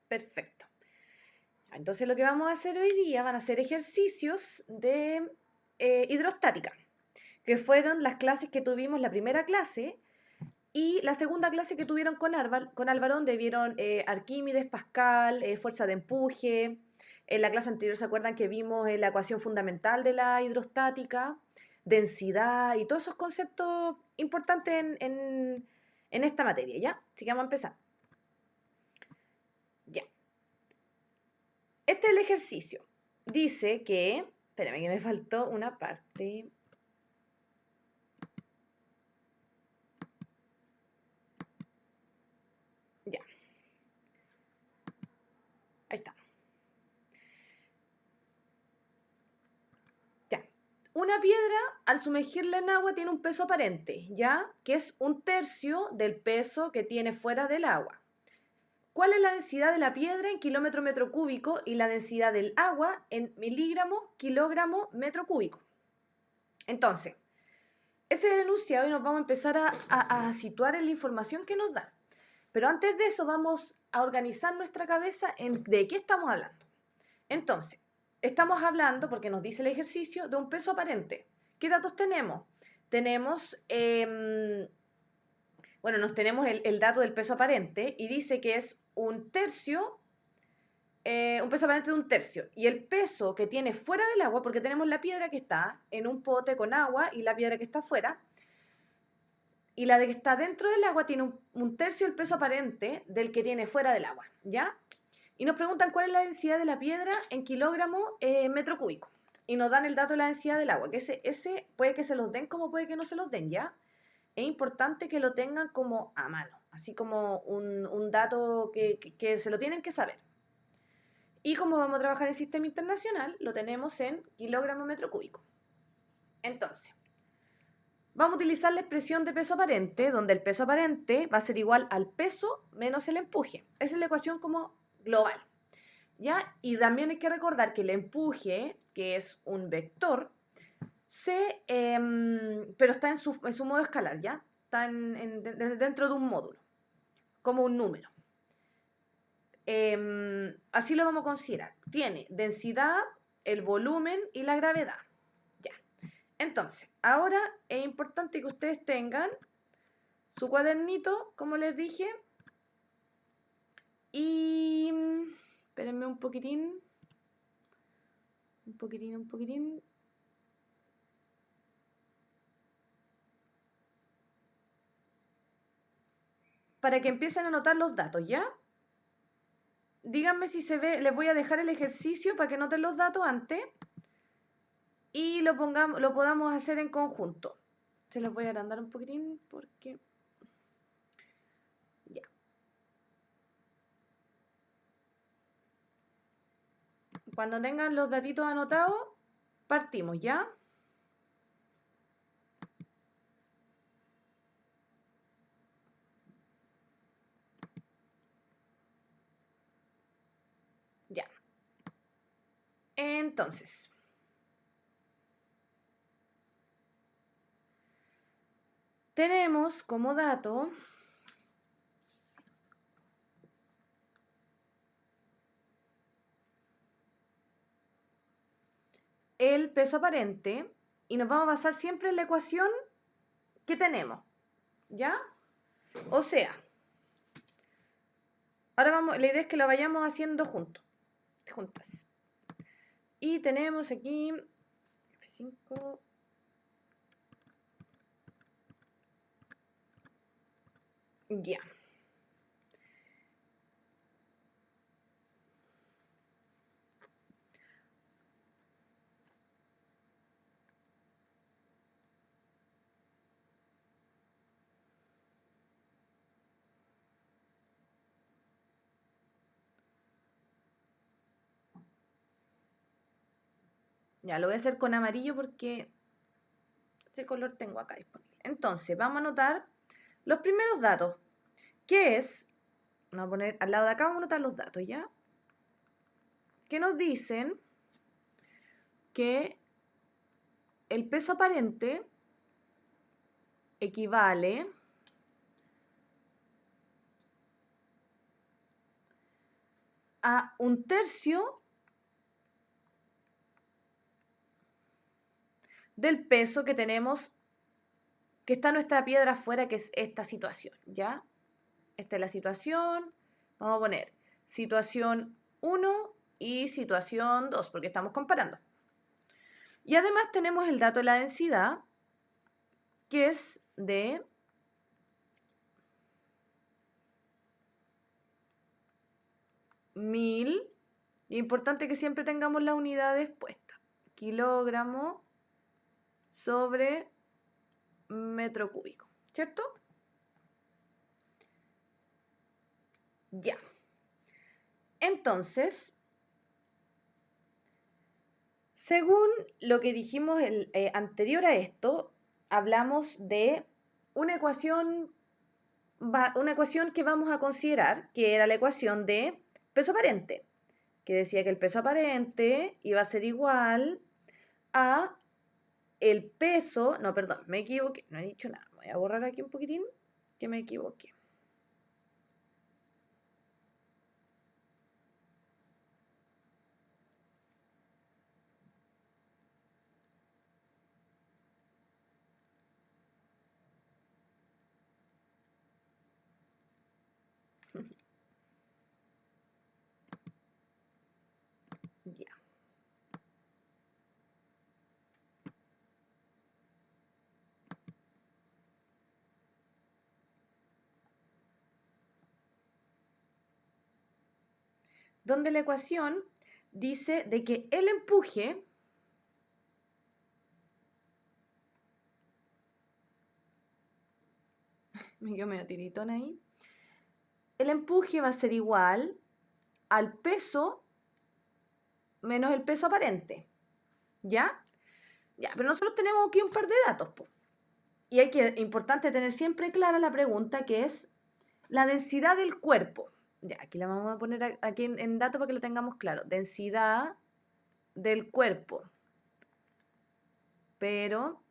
Perfecto. Entonces lo que vamos a hacer hoy día van a ser ejercicios de hidrostática, que fueron las clases que tuvimos, la primera clase y la segunda clase que tuvieron con Álvaro, donde vieron Arquímedes, Pascal, fuerza de empuje. En la clase anterior se acuerdan que vimos la ecuación fundamental de la hidrostática, densidad y todos esos conceptos importantes en esta materia, ¿ya? Así que vamos a empezar. Ya. Este es el ejercicio. Dice que, espérame que me faltó una parte. Ya, ahí está. Ya. Una piedra al sumergirla en agua tiene un peso aparente, ¿ya? Que es un tercio del peso que tiene fuera del agua. ¿Cuál es la densidad de la piedra en kilómetro metro cúbico y la densidad del agua en miligramo kilogramo metro cúbico? Entonces, ese es el enunciado y nos vamos a empezar a situar en la información que nos da. Pero antes de eso vamos a organizar nuestra cabeza en de qué estamos hablando. Entonces, estamos hablando, porque nos dice el ejercicio, de un peso aparente. ¿Qué datos tenemos? Tenemos, nos tenemos el dato del peso aparente y dice que es un tercio, un peso aparente de un tercio. Y el peso que tiene fuera del agua, porque tenemos la piedra que está en un pote con agua y la piedra que está fuera, y la de que está dentro del agua tiene un tercio del peso aparente del que tiene fuera del agua, ¿ya? Y nos preguntan cuál es la densidad de la piedra en kilogramo metro cúbico. Y nos dan el dato de la densidad del agua, que ese puede que se los den como puede que no se los den, ¿ya? Es importante que lo tengan como a mano, así como un dato que se lo tienen que saber. Y como vamos a trabajar en sistema internacional, lo tenemos en kilogramo metro cúbico. Entonces, vamos a utilizar la expresión de peso aparente, donde el peso aparente va a ser igual al peso menos el empuje. Esa es la ecuación como global, ¿ya? Y también hay que recordar que el empuje, que es un vector, pero está en su modo escalar, ¿ya? Está dentro de un módulo, como un número. Así lo vamos a considerar. Tiene densidad, el volumen y la gravedad. Ya. Entonces, ahora es importante que ustedes tengan su cuadernito, como les dije, y espérenme un poquitín, para que empiecen a anotar los datos, ¿ya? Díganme si se ve, les voy a dejar el ejercicio para que noten los datos antes y lo podamos hacer en conjunto. Se los voy a agrandar un poquitín porque... Ya. Cuando tengan los datitos anotados, partimos, ¿ya? Ya. Entonces, tenemos como dato el peso aparente y nos vamos a basar siempre en la ecuación que tenemos, ¿ya? O sea, ahora la idea es que lo vayamos haciendo juntas. Y tenemos aquí F5. Ya. Ya, lo voy a hacer con amarillo porque ese color tengo acá disponible. Entonces, vamos a anotar los primeros datos, que es, vamos a poner al lado de acá, vamos a anotar los datos, ¿ya? Que nos dicen que el peso aparente equivale a 1/3 del peso que tenemos, que está nuestra piedra afuera, que es esta situación, ¿ya? Esta es la situación. Vamos a poner situación 1 y situación 2, porque estamos comparando. Y además tenemos el dato de la densidad, que es de 1000. Y es importante que siempre tengamos las unidades puestas. Kilogramo sobre metro cúbico, ¿cierto? Ya. Entonces, según lo que dijimos anterior a esto, hablamos de una ecuación que vamos a considerar, que era la ecuación de peso aparente, que decía que el peso aparente iba a ser igual a el peso, no, perdón, me equivoqué, no he dicho nada, voy a borrar aquí un poquitín, que me equivoqué. Ya. Donde la ecuación dice de que el empuje me quedo medio tiritón ahí, el empuje va a ser igual al peso menos el peso aparente, ¿ya? Ya, pero nosotros tenemos aquí un par de datos, po. Y importante tener siempre clara la pregunta, que es la densidad del cuerpo. Ya, aquí la vamos a poner aquí en dato para que lo tengamos claro. Densidad del cuerpo. Pero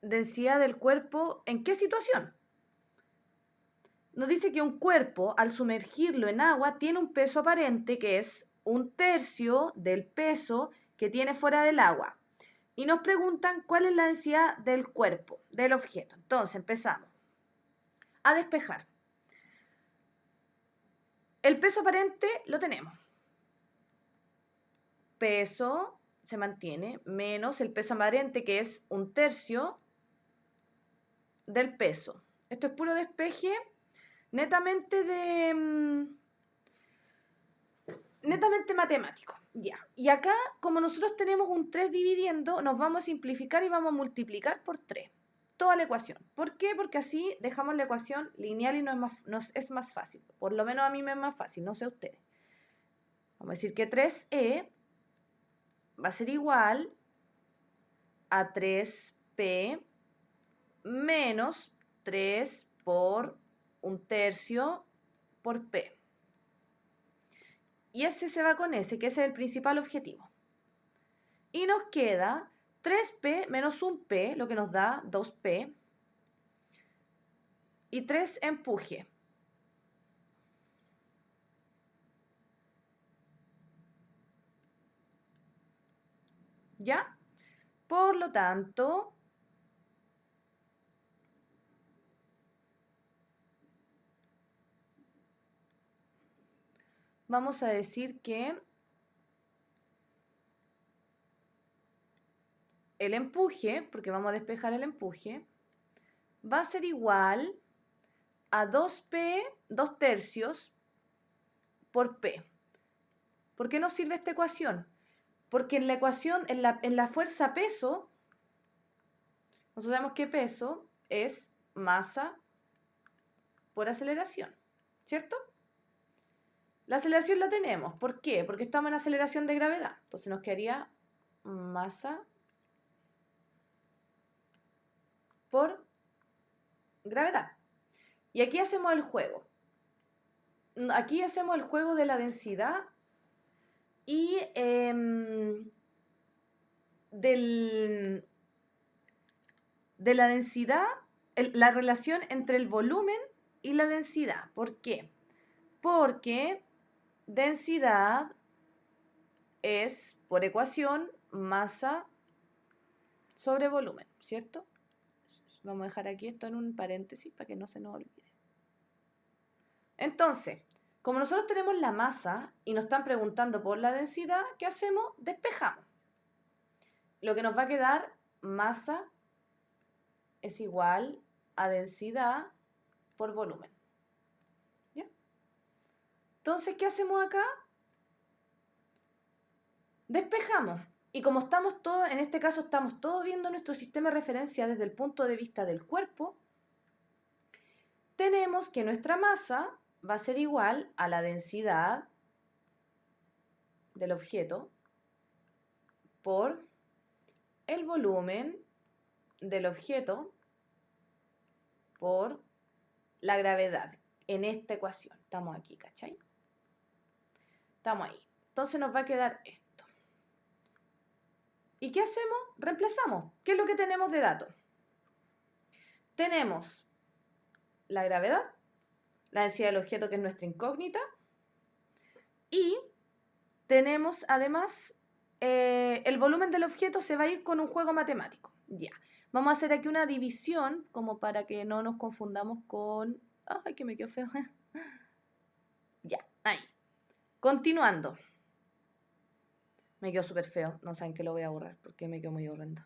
densidad del cuerpo, ¿en qué situación? Nos dice que un cuerpo, al sumergirlo en agua, tiene un peso aparente que es 1/3 del peso que tiene fuera del agua. Y nos preguntan cuál es la densidad del cuerpo, del objeto. Entonces empezamos a despejar. El peso aparente lo tenemos. Peso se mantiene menos el peso aparente, que es 1/3 del peso. Esto es puro despeje netamente netamente matemático. Ya. Y acá, como nosotros tenemos un 3 dividiendo, nos vamos a simplificar y vamos a multiplicar por 3 toda la ecuación. ¿Por qué? Porque así dejamos la ecuación lineal y nos es más fácil. Por lo menos a mí me es más fácil, no sé ustedes. Vamos a decir que 3e va a ser igual a 3p menos 3 por 1/3 por p. Y ese se va con ese, que ese es el principal objetivo. Y nos queda 3p menos 1p, lo que nos da 2p, y 3 empuje. ¿Ya? Por lo tanto, vamos a decir que el empuje, porque vamos a despejar el empuje, va a ser igual a 2p, 2/3 por p. ¿Por qué nos sirve esta ecuación? Porque en la ecuación, en la fuerza peso, nosotros sabemos que peso es masa por aceleración, ¿cierto? La aceleración la tenemos. ¿Por qué? Porque estamos en aceleración de gravedad. Entonces nos quedaría masa por gravedad. Y aquí hacemos el juego. Aquí hacemos el juego de la densidad y de la densidad la relación entre el volumen y la densidad. ¿Por qué? Porque densidad es, por ecuación, masa sobre volumen, ¿cierto? Vamos a dejar aquí esto en un paréntesis para que no se nos olvide. Entonces, como nosotros tenemos la masa y nos están preguntando por la densidad, ¿qué hacemos? Despejamos. Lo que nos va a quedar, masa es igual a densidad por volumen. ¿Ya? Entonces, ¿qué hacemos acá? Despejamos. Y como estamos todos, en este caso estamos todos viendo nuestro sistema de referencia desde el punto de vista del cuerpo, tenemos que nuestra masa va a ser igual a la densidad del objeto por el volumen del objeto por la gravedad en esta ecuación. Estamos aquí, ¿cachai? Estamos ahí. Entonces nos va a quedar esto. ¿Y qué hacemos? Reemplazamos. ¿Qué es lo que tenemos de dato? Tenemos la gravedad, la densidad del objeto, que es nuestra incógnita, y tenemos además el volumen del objeto se va a ir con un juego matemático. Ya. Vamos a hacer aquí una división como para que no nos confundamos con... ¡Ay, que me quedó feo! Ya, ahí. Continuando. Me quedó súper feo. No saben que lo voy a borrar porque me quedó muy horrendo.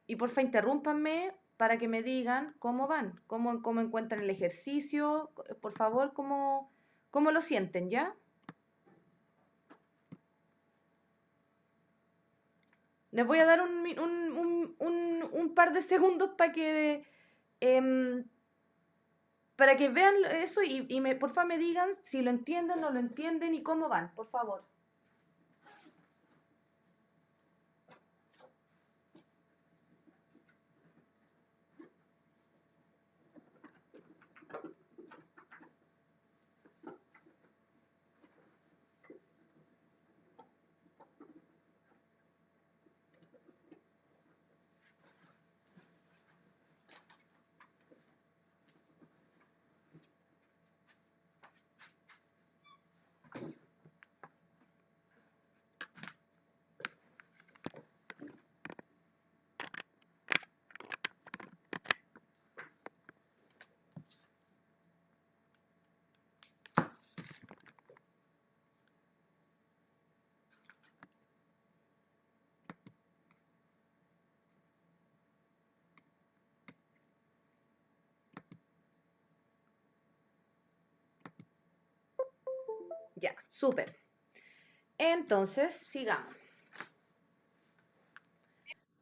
Y porfa, interrúmpanme para que me digan cómo van, cómo encuentran el ejercicio, por favor, cómo lo sienten, ¿ya? Les voy a dar un par de segundos para que vean eso y porfa me digan si lo entienden, no lo entienden y cómo van, por favor. Ya, súper. Entonces, sigamos.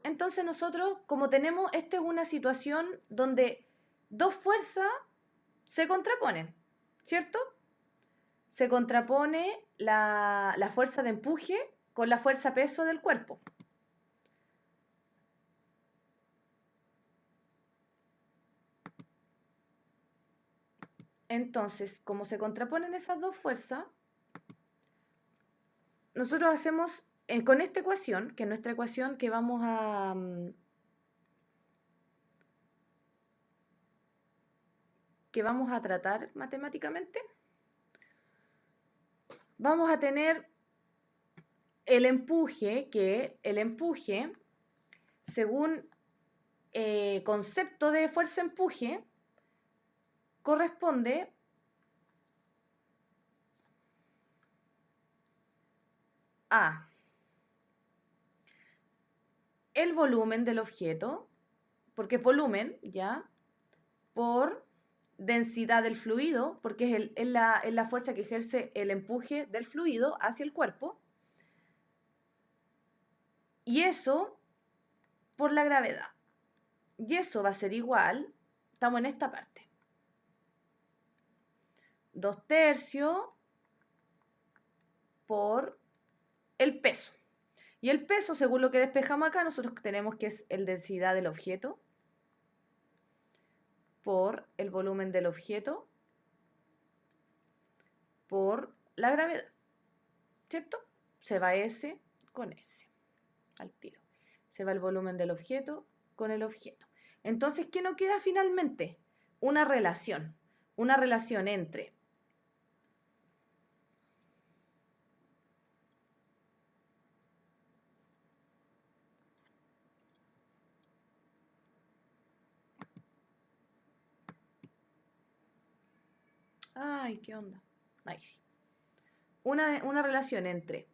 Entonces nosotros, como tenemos, esta es una situación donde dos fuerzas se contraponen, ¿cierto? Se contrapone la fuerza de empuje con la fuerza peso del cuerpo. Entonces, como se contraponen esas dos fuerzas, nosotros hacemos, con esta ecuación, que es nuestra ecuación que vamos a tratar matemáticamente, vamos a tener el empuje, según concepto de fuerza-empuje, corresponde a el volumen del objeto, porque es volumen, ¿ya? Por densidad del fluido, porque es la fuerza que ejerce el empuje del fluido hacia el cuerpo, y eso por la gravedad. Y eso va a ser igual, estamos en esta parte, 2/3 por el peso. Y el peso, según lo que despejamos acá, nosotros tenemos que es el densidad del objeto por el volumen del objeto por la gravedad, ¿cierto? Se va S con S, al tiro. Se va el volumen del objeto con el objeto. Entonces, ¿qué nos queda finalmente? Una relación entre ay, ¿qué onda? Ahí sí. Una relación entre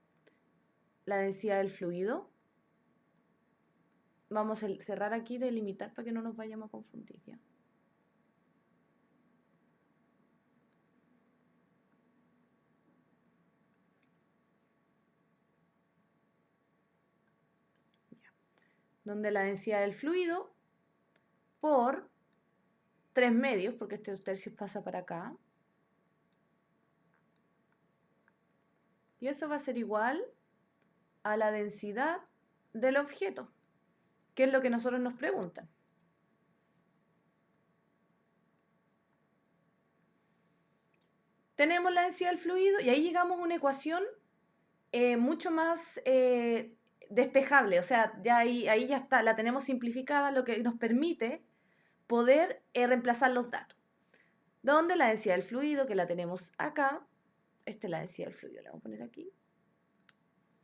la densidad del fluido. Vamos a cerrar aquí, delimitar para que no nos vayamos a confundir, ¿ya? Donde la densidad del fluido por 3 medios, porque este tercio pasa para acá, y eso va a ser igual a la densidad del objeto, que es lo que nosotros nos preguntan. Tenemos la densidad del fluido y ahí llegamos a una ecuación mucho más despejable, o sea, ya ahí ya está, la tenemos simplificada, lo que nos permite poder reemplazar los datos. Donde la densidad del fluido, que la tenemos acá, esta es la densidad del fluido, la vamos a poner aquí,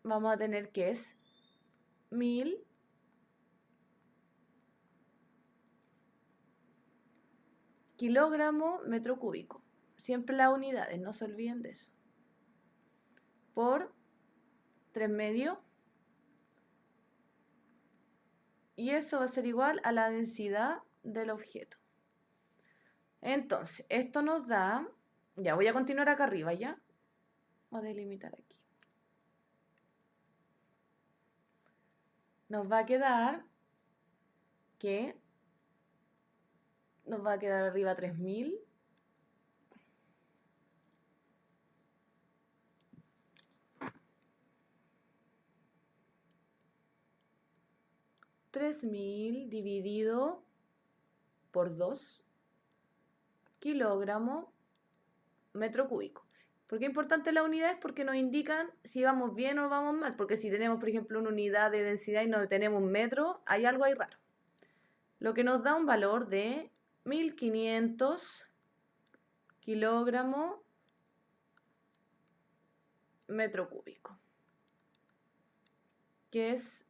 vamos a tener que es 1000 kilogramos metro cúbico. Siempre las unidades, no se olviden de eso. Por 3 medios. Y eso va a ser igual a la densidad del objeto. Entonces, esto nos da, ya voy a continuar acá arriba, ¿ya? Voy a delimitar aquí. Nos va a quedar que nos va a quedar arriba 3000. Dividido por 2 kilogramos metro cúbico. ¿Por qué es importante la unidad? Es porque nos indican si vamos bien o vamos mal. Porque si tenemos, por ejemplo, una unidad de densidad y no tenemos un metro, hay algo ahí raro. Lo que nos da un valor de 1500 kilogramos metro cúbico, que es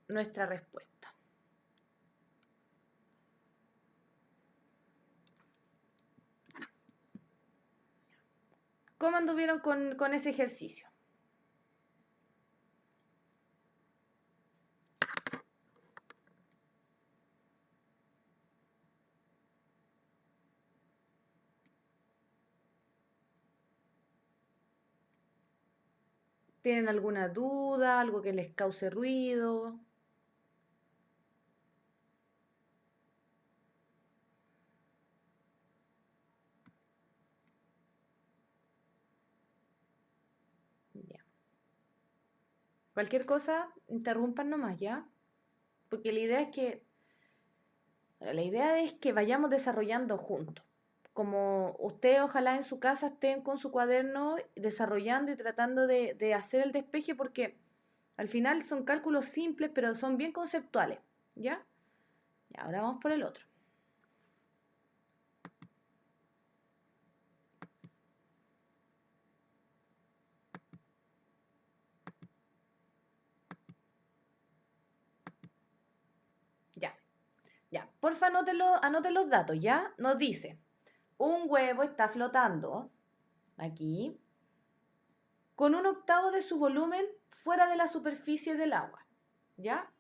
nuestra respuesta. ¿Cómo anduvieron con ese ejercicio? ¿Tienen alguna duda, algo que les cause ruido? Ya. Cualquier cosa, interrumpan nomás, ¿ya? Porque la idea es que vayamos desarrollando juntos. Como ustedes ojalá en su casa estén con su cuaderno desarrollando y tratando de hacer el despeje porque al final son cálculos simples pero son bien conceptuales, ¿ya? Y ahora vamos por el otro. Ya, ya. Porfa, anoten los datos, ¿ya? Nos dice, un huevo está flotando aquí con 1/8 de su volumen fuera de la superficie del agua, ¿ya?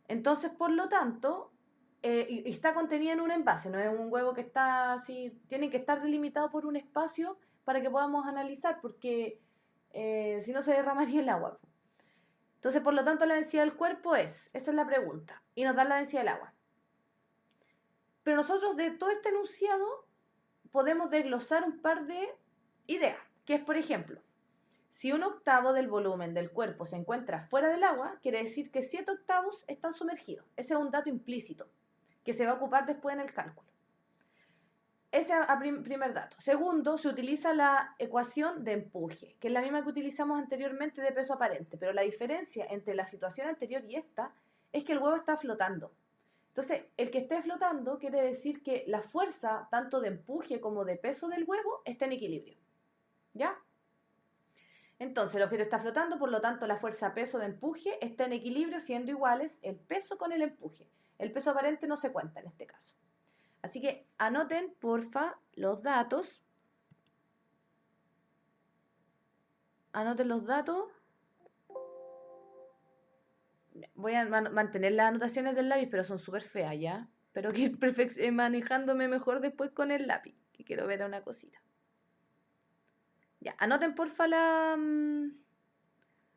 Entonces, por lo tanto, y está contenida en un envase, no es un huevo que está así, tiene que estar delimitado por un espacio para que podamos analizar, porque si no se derramaría el agua. Entonces, por lo tanto, la densidad del cuerpo esa es la pregunta, y nos da la densidad del agua. Pero nosotros de todo este enunciado podemos desglosar un par de ideas, que es, por ejemplo, si 1/8 del volumen del cuerpo se encuentra fuera del agua, quiere decir que 7/8 están sumergidos. Ese es un dato implícito que se va a ocupar después en el cálculo. Ese es primer dato. Segundo, se utiliza la ecuación de empuje, que es la misma que utilizamos anteriormente de peso aparente, pero la diferencia entre la situación anterior y esta es que el huevo está flotando. Entonces, el que esté flotando quiere decir que la fuerza, tanto de empuje como de peso del huevo, está en equilibrio. ¿Ya? Entonces, el objeto está flotando, por lo tanto, la fuerza-peso de empuje está en equilibrio, siendo iguales el peso con el empuje. El peso aparente no se cuenta en este caso. Así que anoten, porfa, los datos. Anoten los datos. Voy a mantener las anotaciones del lápiz, pero son súper feas, ¿ya? Pero que ir manejándome mejor después con el lápiz, que quiero ver una cosita. Ya, anoten porfa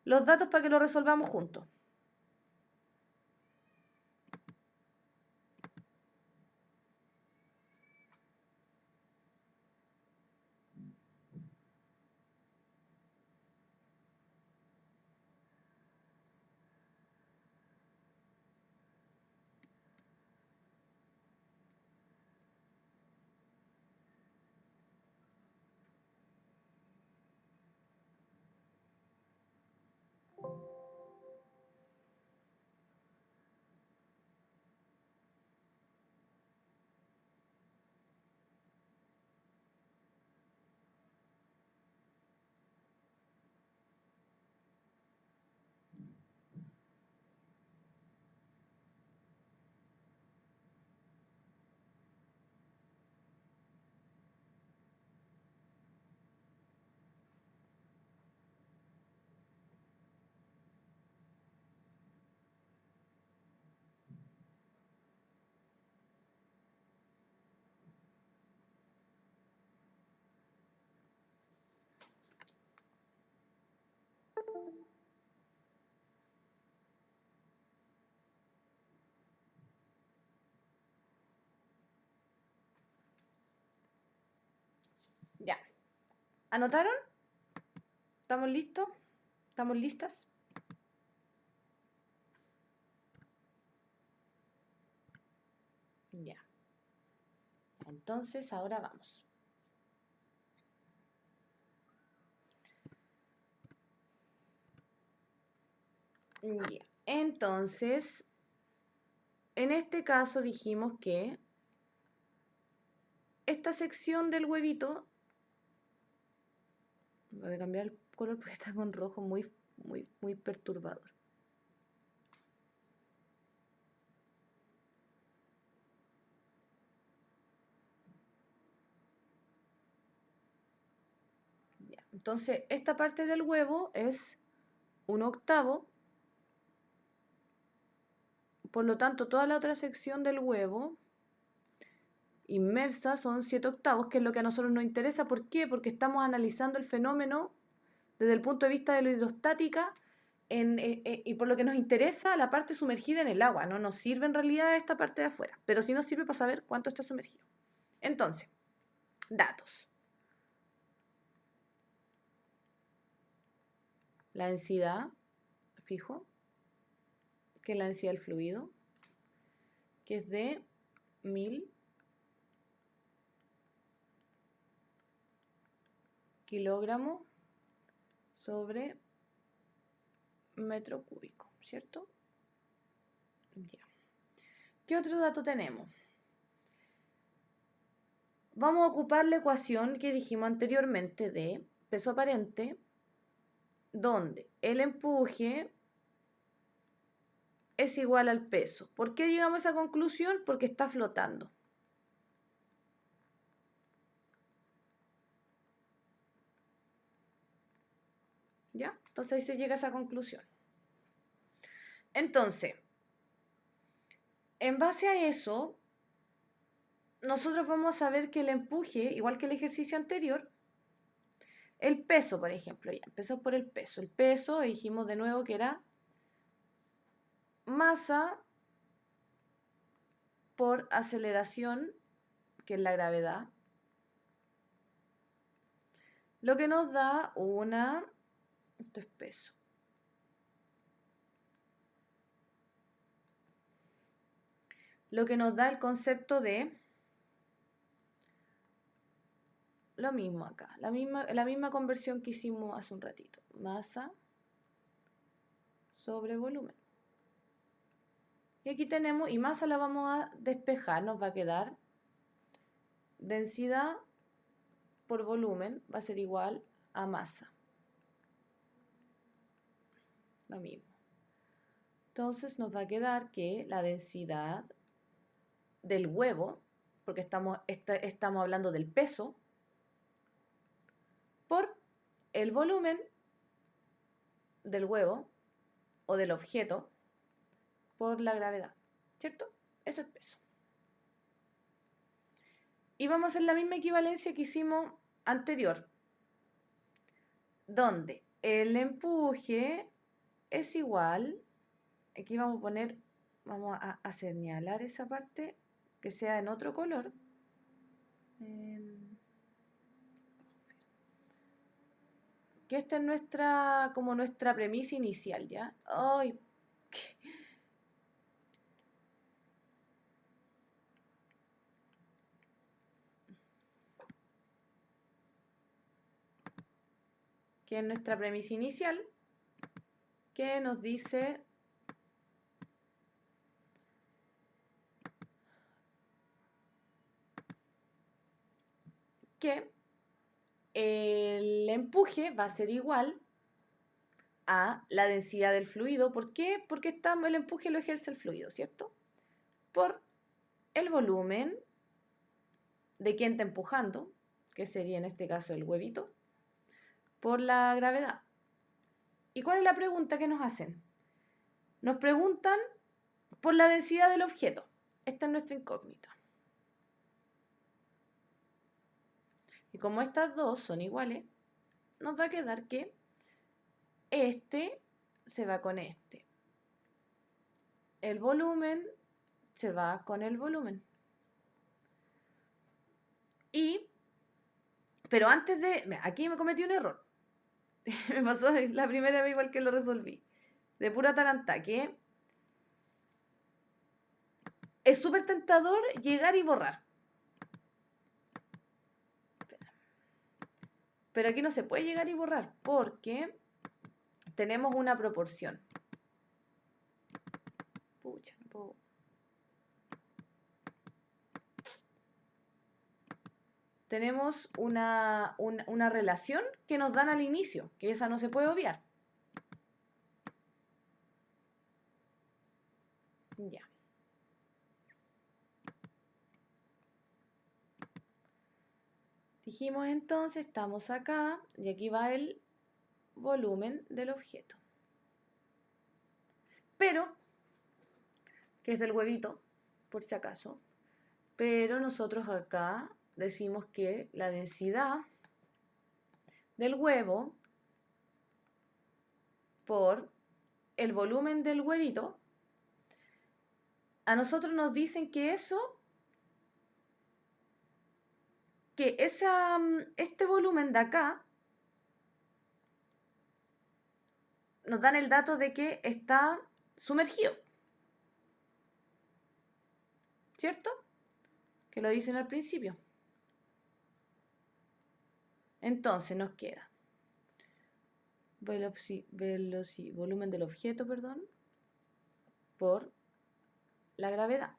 los datos para que lo resolvamos juntos. Ya. ¿Anotaron? ¿Estamos listos? ¿Estamos listas? Ya. Entonces, ahora vamos. Ya. Entonces, en este caso dijimos que esta sección del huevito, voy a cambiar el color porque está con rojo muy perturbador. Ya. Entonces, esta parte del huevo es 1/8. Por lo tanto, toda la otra sección del huevo inmersa son 7/8, que es lo que a nosotros nos interesa. ¿Por qué? Porque estamos analizando el fenómeno desde el punto de vista de la hidrostática y por lo que nos interesa la parte sumergida en el agua. No nos sirve en realidad esta parte de afuera, pero sí nos sirve para saber cuánto está sumergido. Entonces, datos. La densidad, fijo, que es la densidad del fluido, que es de 1000 kilogramos sobre metro cúbico, ¿cierto? Ya. ¿Qué otro dato tenemos? Vamos a ocupar la ecuación que dijimos anteriormente de peso aparente, donde el empuje es igual al peso. ¿Por qué llegamos a esa conclusión? Porque está flotando. ¿Ya? Entonces ahí se llega a esa conclusión. Entonces, en base a eso, nosotros vamos a ver que el empuje, igual que el ejercicio anterior, el peso, por ejemplo, ya empezó por el peso. El peso, dijimos de nuevo que era masa por aceleración, que es la gravedad, lo que nos da esto es peso, lo que nos da el concepto de lo mismo acá, la misma conversión que hicimos hace un ratito, masa sobre volumen. Y aquí tenemos, y masa la vamos a despejar, nos va a quedar densidad por volumen, va a ser igual a masa. Lo mismo. Entonces nos va a quedar que la densidad del huevo, porque estamos hablando del peso, por el volumen del huevo o del objeto por la gravedad, ¿cierto? Eso es peso. Y vamos a hacer la misma equivalencia que hicimos anterior, donde el empuje es igual, aquí vamos a poner, vamos a señalar esa parte que sea en otro color. Que esta es nuestra, como nuestra premisa inicial, ¿ya? ¡Ay! Que es nuestra premisa inicial, que nos dice que el empuje va a ser igual a la densidad del fluido. ¿Por qué? Porque el empuje lo ejerce el fluido, ¿cierto? Por el volumen de quien está empujando, que sería en este caso el huevito, por la gravedad. ¿Y cuál es la pregunta que nos hacen? Nos preguntan por la densidad del objeto. Esta es nuestra incógnita. Y como estas dos son iguales, nos va a quedar que este se va con este. El volumen se va con el volumen. Pero antes de... Aquí me cometí un error. Me pasó la primera vez igual que lo resolví. De pura taranta, que es súper tentador llegar y borrar. Pero aquí no se puede llegar y borrar porque tenemos una proporción. Pucha, no puedo. Tenemos una relación que nos dan al inicio, que esa no se puede obviar. Ya. Dijimos entonces, estamos acá y aquí va el volumen del objeto. Pero, que es el huevito, por si acaso, pero nosotros acá decimos que la densidad del huevo por el volumen del huevito, a nosotros nos dicen que este volumen de acá nos dan el dato de que está sumergido, ¿cierto? Que lo dicen al principio. Entonces nos queda volumen del objeto, perdón, por la gravedad.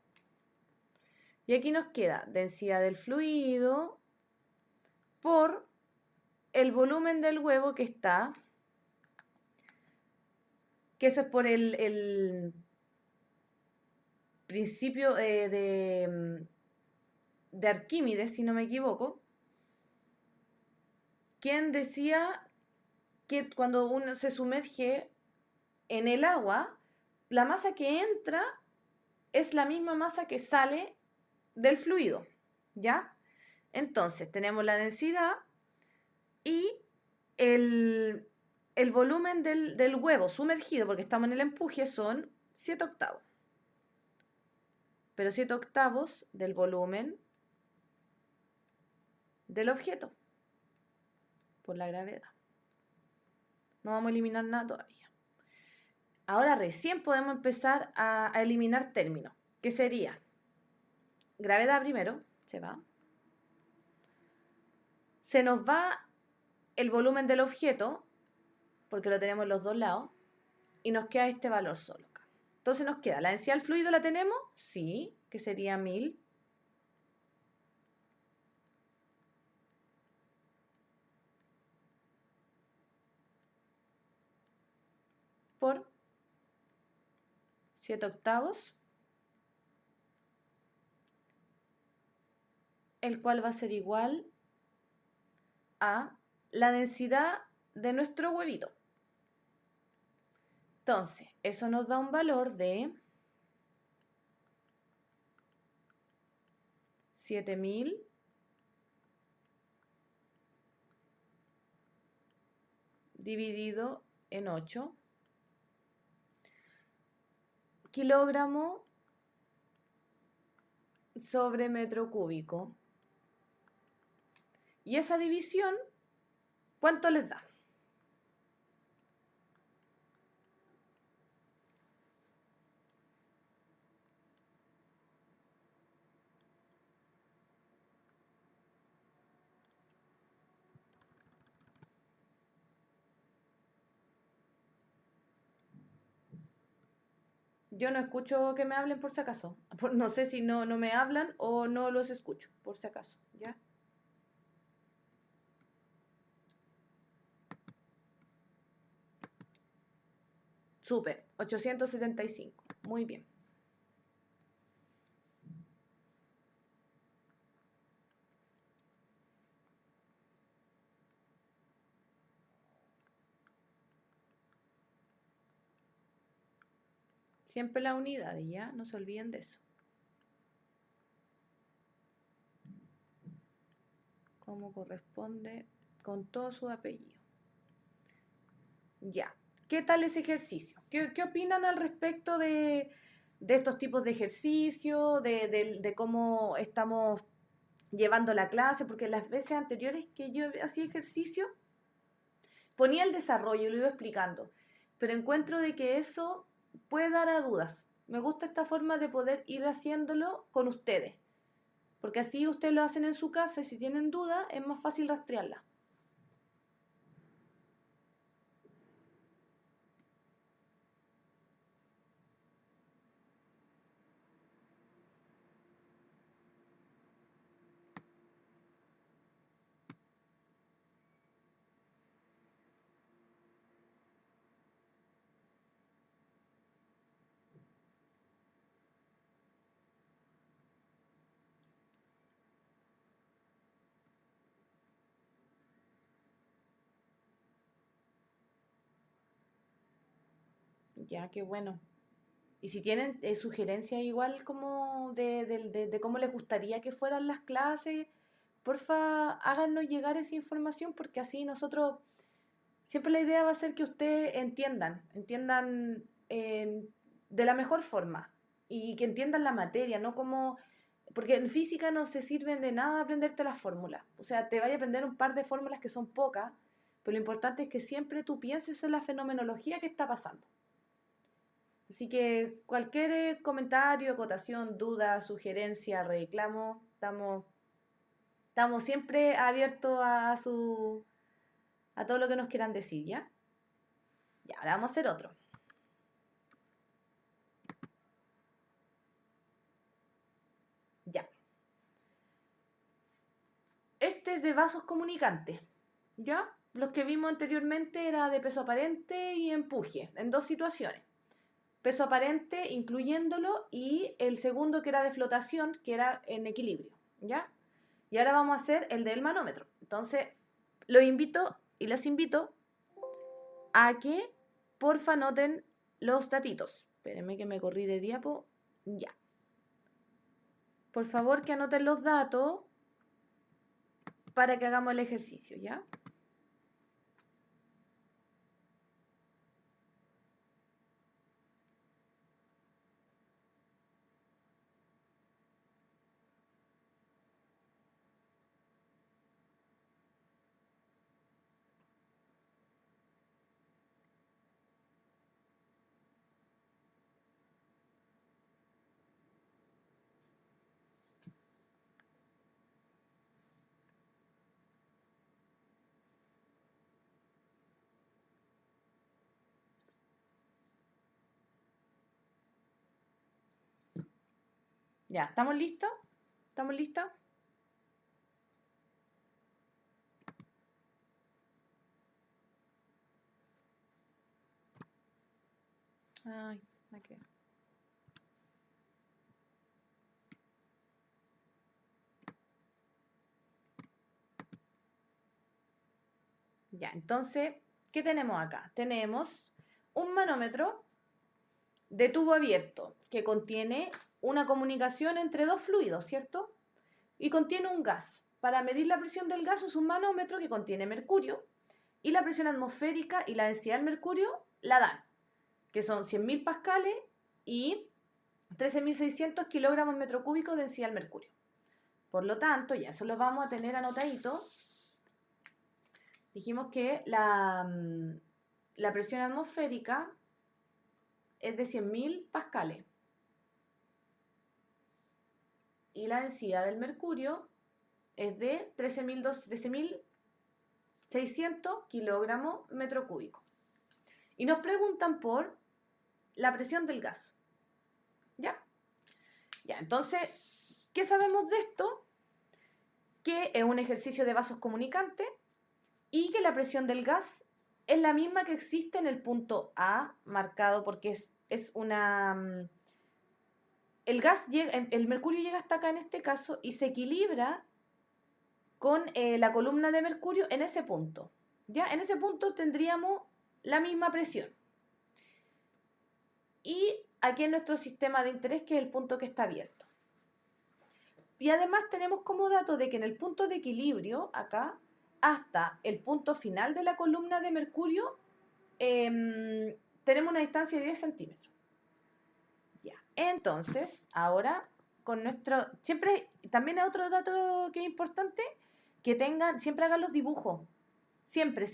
Y aquí nos queda densidad del fluido por el volumen del huevo que está, que eso es por el principio de Arquímedes, si no me equivoco, quien decía que cuando uno se sumerge en el agua, la masa que entra es la misma masa que sale del fluido, ¿ya? Entonces, tenemos la densidad y el volumen del huevo sumergido, porque estamos en el empuje, son 7 octavos. Pero 7 octavos del volumen del objeto por la gravedad. No vamos a eliminar nada todavía. Ahora recién podemos empezar a eliminar términos, que sería gravedad primero, se va. Se nos va el volumen del objeto, porque lo tenemos en los dos lados, y nos queda este valor solo acá. Entonces nos queda, ¿la densidad del fluido la tenemos? Sí, que sería 1000 por 7/8, el cual va a ser igual a la densidad de nuestro huevito. Entonces, eso nos da un valor de 7000 dividido en 8 kilogramos sobre metro cúbico. Y esa división, ¿cuánto les da? Yo no escucho que me hablen por si acaso. No sé si no me hablan o no los escucho, por si acaso, ¿ya? Súper, 875. Muy bien. Siempre la unidad, ¿ya? No se olviden de eso. Como corresponde con todo su apellido. Ya. ¿Qué tal ese ejercicio? ¿Qué opinan al respecto de estos tipos de ejercicio, de cómo estamos llevando la clase? Porque las veces anteriores que yo hacía ejercicio, ponía el desarrollo y lo iba explicando, pero encuentro de que eso puede dar a dudas. Me gusta esta forma de poder ir haciéndolo con ustedes, porque así ustedes lo hacen en su casa y si tienen dudas es más fácil rastrearla. Ya, qué bueno. Y si tienen sugerencias igual como de cómo les gustaría que fueran las clases, porfa, háganos llegar esa información porque así nosotros, siempre la idea va a ser que ustedes entiendan de la mejor forma y que entiendan la materia, no como, porque en física no se sirven de nada aprenderte las fórmulas. O sea, te vaya a aprender un par de fórmulas que son pocas, pero lo importante es que siempre tú pienses en la fenomenología que está pasando. Así que cualquier comentario, acotación, duda, sugerencia, reclamo, estamos siempre abiertos a todo lo que nos quieran decir, ¿ya? Ya, ahora vamos a hacer otro. Ya. Este es de vasos comunicantes, ¿ya? Los que vimos anteriormente era de peso aparente y empuje, en dos situaciones. Peso aparente incluyéndolo y el segundo que era de flotación, que era en equilibrio, ¿ya? Y ahora vamos a hacer el del manómetro. Entonces, los invito y les invito a que porfa noten los datitos. Espérenme que me corrí de diapo. Ya. Por favor que anoten los datos para que hagamos el ejercicio, ¿ya? Ya, ¿estamos listos? ¿Estamos listos? Ay, aquí. Ya, entonces, ¿qué tenemos acá? Tenemos un manómetro de tubo abierto que contiene una comunicación entre dos fluidos, ¿cierto? Y contiene un gas. Para medir la presión del gas es un manómetro que contiene mercurio y la presión atmosférica y la densidad del mercurio la dan, que son 100.000 pascales y 13.600 kilogramos metro cúbico de densidad del mercurio. Por lo tanto, ya eso lo vamos a tener anotadito. Dijimos que la presión atmosférica es de 100.000 pascales y la densidad del mercurio es de 13.600 kilogramos metro cúbico. Y nos preguntan por la presión del gas. ¿Ya? Ya, entonces, ¿qué sabemos de esto? Que es un ejercicio de vasos comunicantes y que la presión del gas es la misma que existe en el punto A, marcado porque es una... el mercurio llega hasta acá en este caso y se equilibra con la columna de mercurio en ese punto. ¿Ya? En ese punto tendríamos la misma presión. Y aquí en nuestro sistema de interés, que es el punto que está abierto. Y además tenemos como dato de que en el punto de equilibrio, acá, hasta el punto final de la columna de mercurio, tenemos una distancia de 10 centímetros. Ya. Entonces, ahora, con nuestro... Siempre, también hay otro dato que es importante, que tengan, siempre hagan los dibujos. Siempre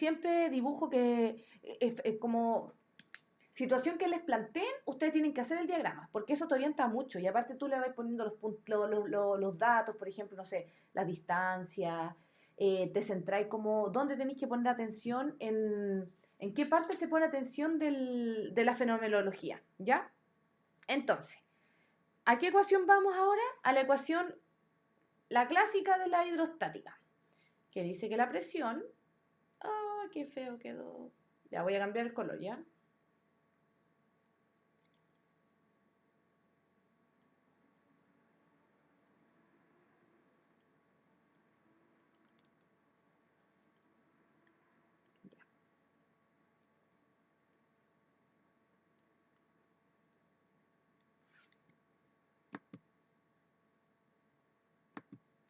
dibujo que es como situación que les planteen, ustedes tienen que hacer el diagrama, porque eso te orienta mucho y aparte tú le vas poniendo los datos, por ejemplo, no sé, la distancia, te centráis como dónde tenéis que poner atención, en qué parte se pone atención de la fenomenología, ¿ya? Entonces, ¿a qué ecuación vamos ahora? A la ecuación, la clásica de la hidrostática, que dice que la presión, qué feo quedó, ya voy a cambiar el color, ¿ya?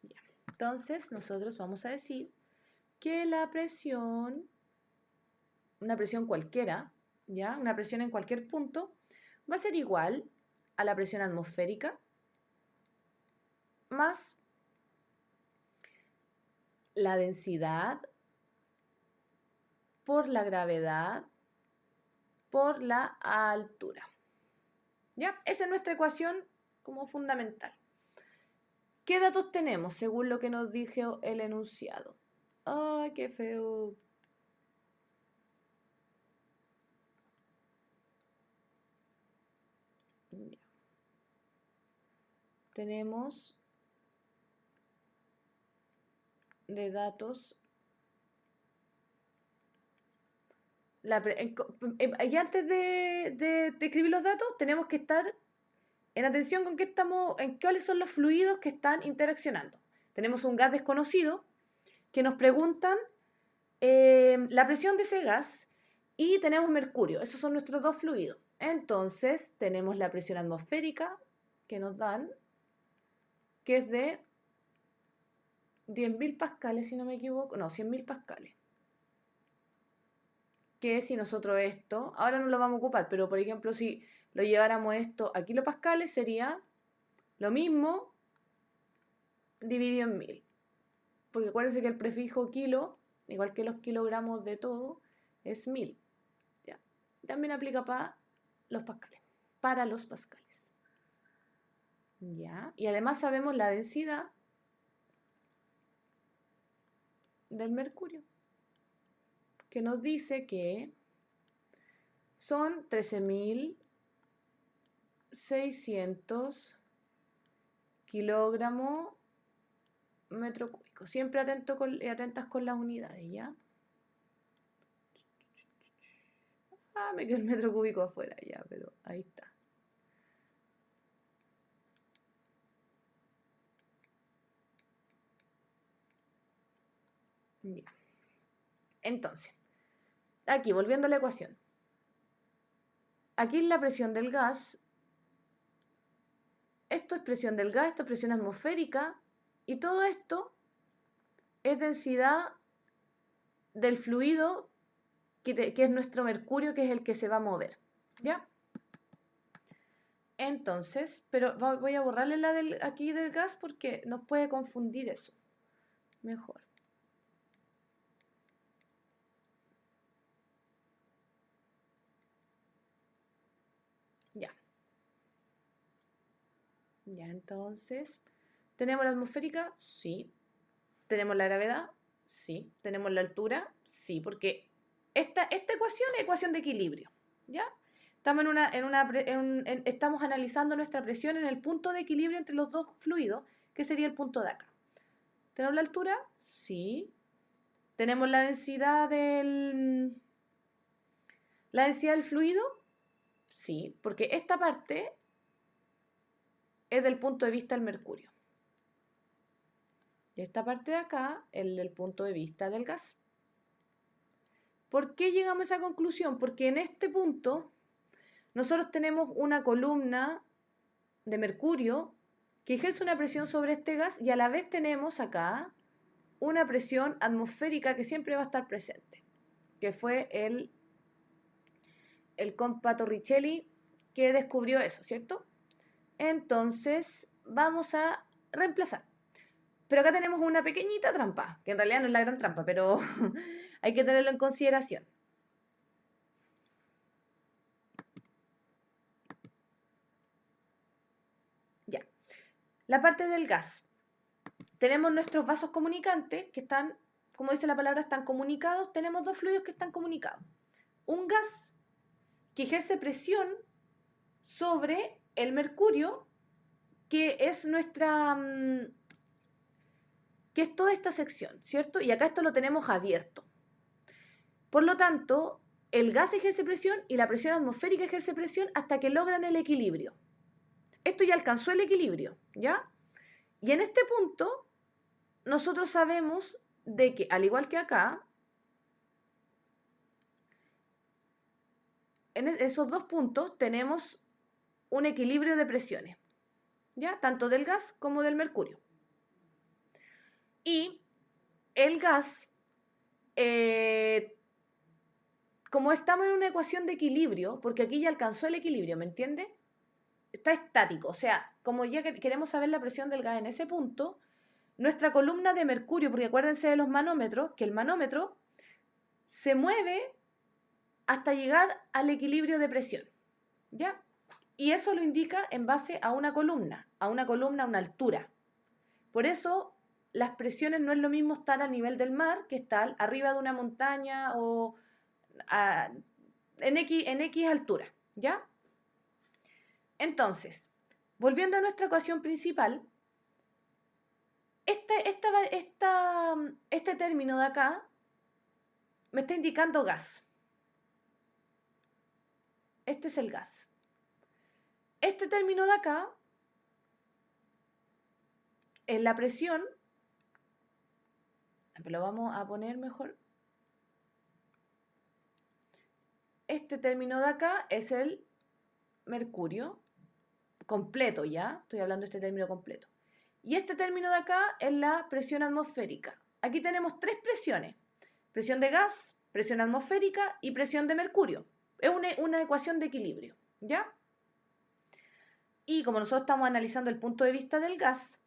Ya. Entonces, nosotros vamos a decir que la presión, una presión cualquiera, ¿ya? Una presión en cualquier punto, va a ser igual a la presión atmosférica más la densidad por la gravedad por la altura. ¿Ya? Esa es nuestra ecuación como fundamental. ¿Qué datos tenemos según lo que nos dijo el enunciado? ¡Ay, qué feo! Ya. Tenemos de datos y antes de escribir los datos tenemos que estar en atención con qué estamos, en cuáles son los fluidos que están interaccionando. Tenemos un gas desconocido que nos preguntan la presión de ese gas y tenemos mercurio. Esos son nuestros dos fluidos. Entonces tenemos la presión atmosférica que nos dan, que es de 10.000 pascales, si no me equivoco, no, 100.000 pascales. Que si nosotros esto, ahora no lo vamos a ocupar, pero por ejemplo si lo lleváramos esto a kilopascales sería lo mismo dividido en 1000. Porque acuérdense que el prefijo kilo, igual que los kilogramos de todo, es 1000. ¿Ya? También aplica para los pascales. Para los pascales. ¿Ya? Y además sabemos la densidad del mercurio, que nos dice que son 13.600 kilogramo metro cúbico. Siempre atentas con las unidades, ¿ya? Ah, me quedó el metro cúbico afuera, ya, pero ahí está. Ya. Entonces, aquí, volviendo a la ecuación. Aquí la presión del gas, esto es presión del gas, esto es presión atmosférica, y todo esto es densidad del fluido que es nuestro mercurio, que es el que se va a mover, ¿ya? Entonces, pero voy a borrarle la aquí del gas porque nos puede confundir eso. Mejor. Ya. Ya, entonces, ¿tenemos la atmosférica? Sí. ¿Tenemos la gravedad? Sí. ¿Tenemos la altura? Sí, porque esta ecuación es ecuación de equilibrio, ¿ya? Estamos, estamos analizando nuestra presión en el punto de equilibrio entre los dos fluidos, que sería el punto de acá. ¿Tenemos la altura? Sí. ¿Tenemos la densidad del fluido? Sí, porque esta parte es del punto de vista del mercurio. Y esta parte de acá es del punto de vista del gas. ¿Por qué llegamos a esa conclusión? Porque en este punto nosotros tenemos una columna de mercurio que ejerce una presión sobre este gas y a la vez tenemos acá una presión atmosférica que siempre va a estar presente, que fue el compa Torricelli que descubrió eso, ¿cierto? Entonces vamos a reemplazar. Pero acá tenemos una pequeñita trampa, que en realidad no es la gran trampa, pero hay que tenerlo en consideración. Ya. La parte del gas. Tenemos nuestros vasos comunicantes que están, como dice la palabra, están comunicados. Tenemos dos fluidos que están comunicados. Un gas que ejerce presión sobre el mercurio, que es que es toda esta sección, ¿cierto? Y acá esto lo tenemos abierto. Por lo tanto, el gas ejerce presión y la presión atmosférica ejerce presión hasta que logran el equilibrio. Esto ya alcanzó el equilibrio, ¿ya? Y en este punto, nosotros sabemos de que, al igual que acá, en esos dos puntos tenemos un equilibrio de presiones, ¿ya? Tanto del gas como del mercurio. Y el gas, como estamos en una ecuación de equilibrio, porque aquí ya alcanzó el equilibrio, ¿me entiende? Está estático, o sea, como ya queremos saber la presión del gas en ese punto, nuestra columna de mercurio, porque acuérdense de los manómetros, que el manómetro se mueve hasta llegar al equilibrio de presión, ¿ya? Y eso lo indica en base a una columna, a una altura. Por eso las presiones no es lo mismo estar a nivel del mar que estar arriba de una montaña o en X altura, ¿ya? Entonces, volviendo a nuestra ecuación principal, este término de acá me está indicando gas. Este es el gas. Este término de acá es la presión. Lo vamos a poner mejor. Este término de acá es el mercurio completo, ¿ya? Estoy hablando de este término completo. Y este término de acá es la presión atmosférica. Aquí tenemos tres presiones. Presión de gas, presión atmosférica y presión de mercurio. Es una ecuación de equilibrio, ¿ya? Y como nosotros estamos analizando el punto de vista del gas,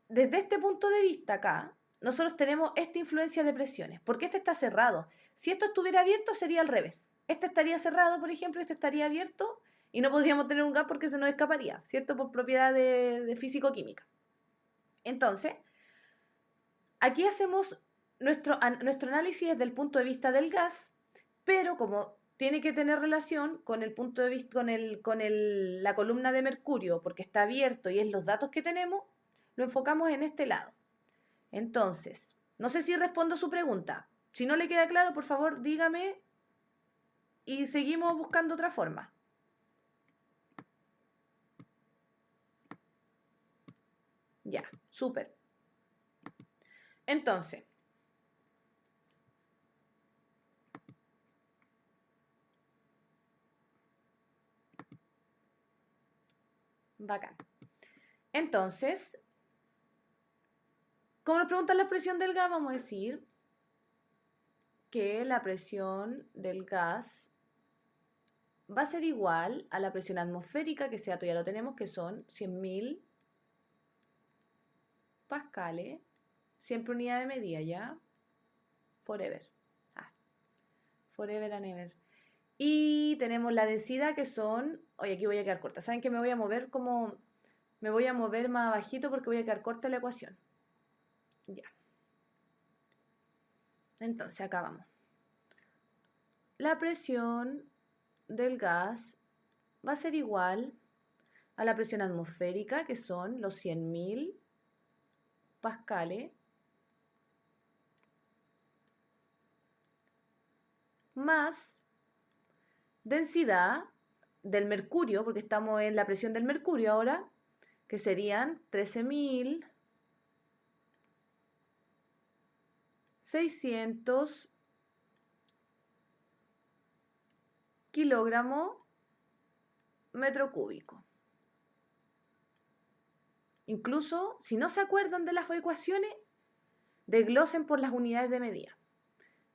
desde este punto de vista acá, nosotros tenemos esta influencia de presiones, porque este está cerrado. Si esto estuviera abierto sería al revés. Este estaría cerrado, por ejemplo, y este estaría abierto y no podríamos tener un gas porque se nos escaparía, ¿cierto? Por propiedad de físico-química. Entonces, aquí hacemos nuestro análisis desde el punto de vista del gas, pero como tiene que tener relación con el punto de vista, la columna de mercurio, porque está abierto y es los datos que tenemos, lo enfocamos en este lado. Entonces, no sé si respondo su pregunta. Si no le queda claro, por favor, dígame y seguimos buscando otra forma. Ya, súper. Entonces, bacán. Entonces, como nos preguntan la presión del gas, vamos a decir que la presión del gas va a ser igual a la presión atmosférica, que sea, ya lo tenemos, que son 100.000 pascales, siempre unidad de medida, ¿ya? Forever. Ah, forever and ever. Y tenemos la densidad que son, oye, aquí voy a quedar corta. ¿Saben que me voy a mover como, me voy a mover más abajito porque voy a quedar corta la ecuación? Ya. Entonces, acá vamos. La presión del gas va a ser igual a la presión atmosférica, que son los 100.000 pascales, más densidad del mercurio, porque estamos en la presión del mercurio ahora, que serían 13.600 kilogramos metro cúbico. Incluso, si no se acuerdan de las ecuaciones, desglosen por las unidades de medida.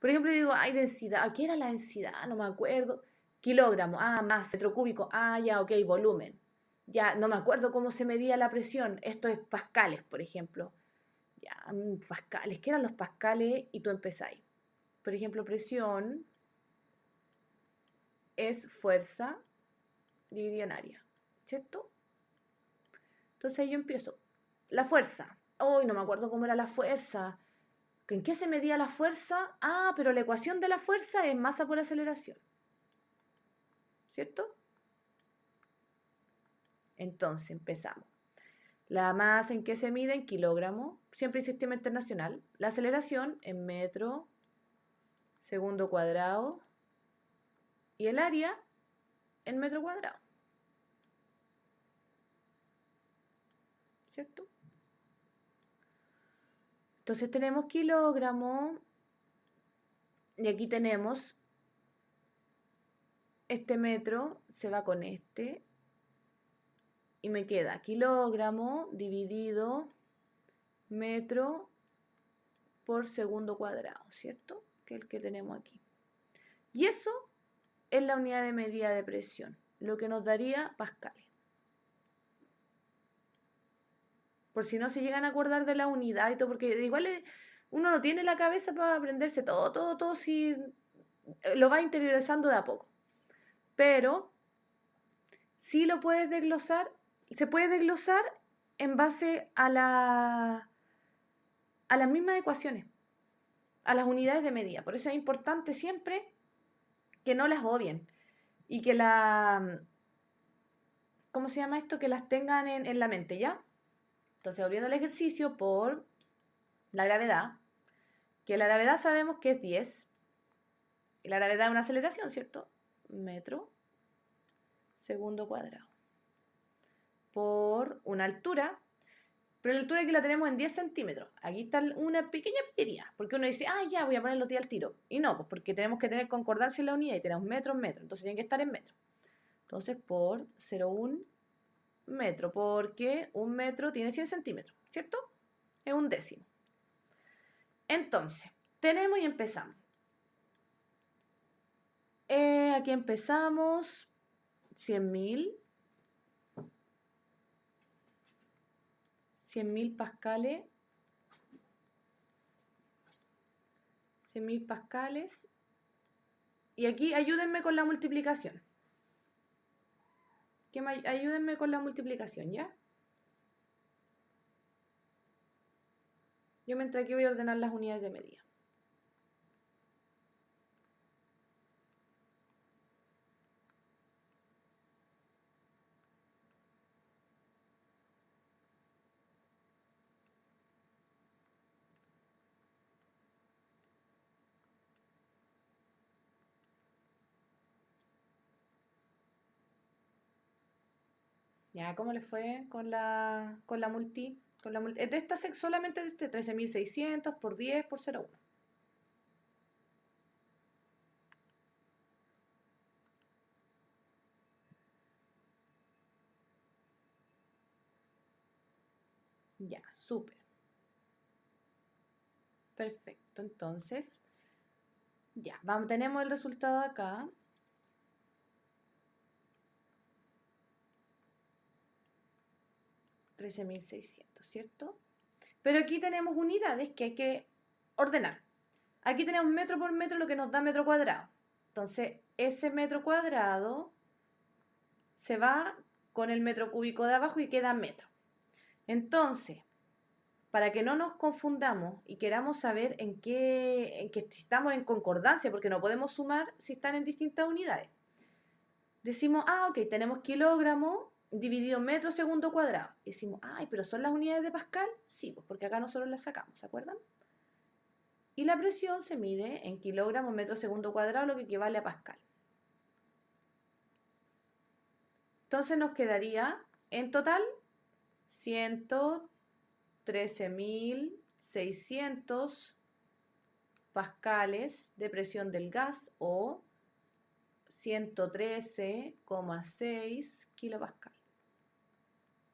Por ejemplo, digo, hay densidad, ¿qué era la densidad? No me acuerdo. Kilogramo, más, metro cúbico, ya, ok, volumen. Ya, no me acuerdo cómo se medía la presión. Esto es pascales, por ejemplo. Ya, pascales, ¿qué eran los pascales? Y tú empezáis. Por ejemplo, presión es fuerza dividido en área, ¿cierto? Entonces ahí yo empiezo. La fuerza. No me acuerdo cómo era la fuerza. ¿En qué se medía la fuerza? Pero la ecuación de la fuerza es masa por aceleración, ¿cierto? Entonces empezamos. La masa en qué se mide en kilogramos, siempre hay sistema internacional. La aceleración en metro segundo cuadrado y el área en metro cuadrado, ¿cierto? Entonces tenemos kilogramos y aquí tenemos este metro se va con este y me queda kilogramo dividido metro por segundo cuadrado, ¿cierto? Que es el que tenemos aquí. Y eso es la unidad de medida de presión, lo que nos daría pascales. Por si no se llegan a acordar de la unidad y todo, porque igual uno no tiene la cabeza para aprenderse todo, si lo va interiorizando de a poco. Pero sí lo puedes desglosar, se puede desglosar en base a las mismas ecuaciones, a las unidades de medida. Por eso es importante siempre que no las obvien y que ¿cómo se llama esto? Que las tengan en la mente, ¿ya? Entonces, volviendo al ejercicio por la gravedad, que la gravedad sabemos que es 10, y la gravedad es una aceleración, ¿cierto? Metro segundo cuadrado por una altura, pero la altura aquí la tenemos en 10 centímetros. Aquí está una pequeña pillería, porque uno dice, ya, voy a poner los días al tiro. Y no, pues porque tenemos que tener concordancia en la unidad y tenemos metros, entonces tiene que estar en metros. Entonces, por 0,1 metro, porque un metro tiene 100 centímetros, ¿cierto? Es un décimo. Entonces, tenemos y empezamos. Aquí empezamos 100.000 pascales, 100.000 pascales, y aquí ayúdenme con la multiplicación. Ayúdenme con la multiplicación, ¿ya? Yo mientras aquí voy a ordenar las unidades de medida. Ya, ¿cómo les fue con la multi? De esta solamente de este 13.600 por 10 por 0,1. Ya, súper. Perfecto. Entonces, ya, vamos, tenemos el resultado acá. 13.600, ¿cierto? Pero aquí tenemos unidades que hay que ordenar. Aquí tenemos metro por metro lo que nos da metro cuadrado. Entonces, ese metro cuadrado se va con el metro cúbico de abajo y queda metro. Entonces, para que no nos confundamos y queramos saber en qué si estamos en concordancia, porque no podemos sumar si están en distintas unidades. Decimos, ok, tenemos kilogramo dividido metro segundo cuadrado. Y decimos, ay, pero ¿son las unidades de Pascal? Sí, pues porque acá nosotros las sacamos, ¿se acuerdan? Y la presión se mide en kilogramos metro segundo cuadrado, lo que equivale a Pascal. Entonces nos quedaría en total 113.600 pascales de presión del gas o 113,6 kilopascal,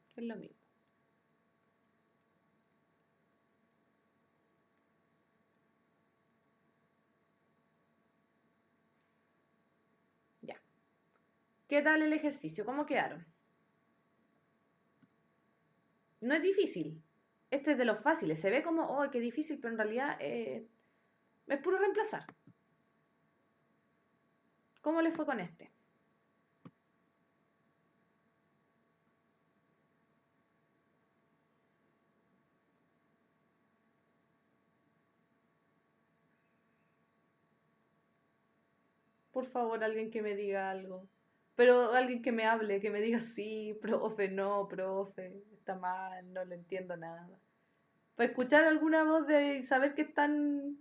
que es lo mismo. Ya. ¿Qué tal el ejercicio? ¿Cómo quedaron? No es difícil. Este es de los fáciles. Se ve como, oh, qué difícil, pero en realidad es puro reemplazar. ¿Cómo les fue con este? Por favor, alguien que me diga algo. Pero alguien que me hable, que me diga sí, profe, no, profe, está mal, no le entiendo nada. Para escuchar alguna voz de saber que están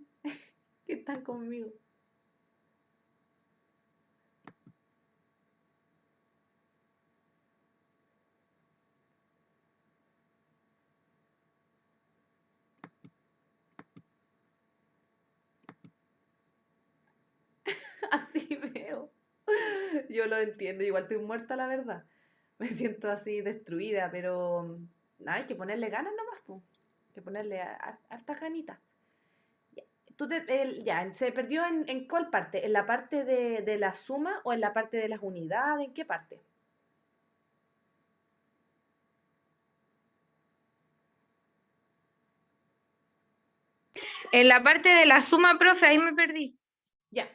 conmigo. Así veo. Yo lo entiendo, igual estoy muerta, la verdad. Me siento así destruida, pero nada, hay que ponerle ganas nomás, pues. Hay que ponerle harta ganita. Ya, ya, ¿se perdió en cuál parte? ¿En la parte de la suma o en la parte de las unidades? ¿En qué parte? En la parte de la suma, profe, ahí me perdí. Ya.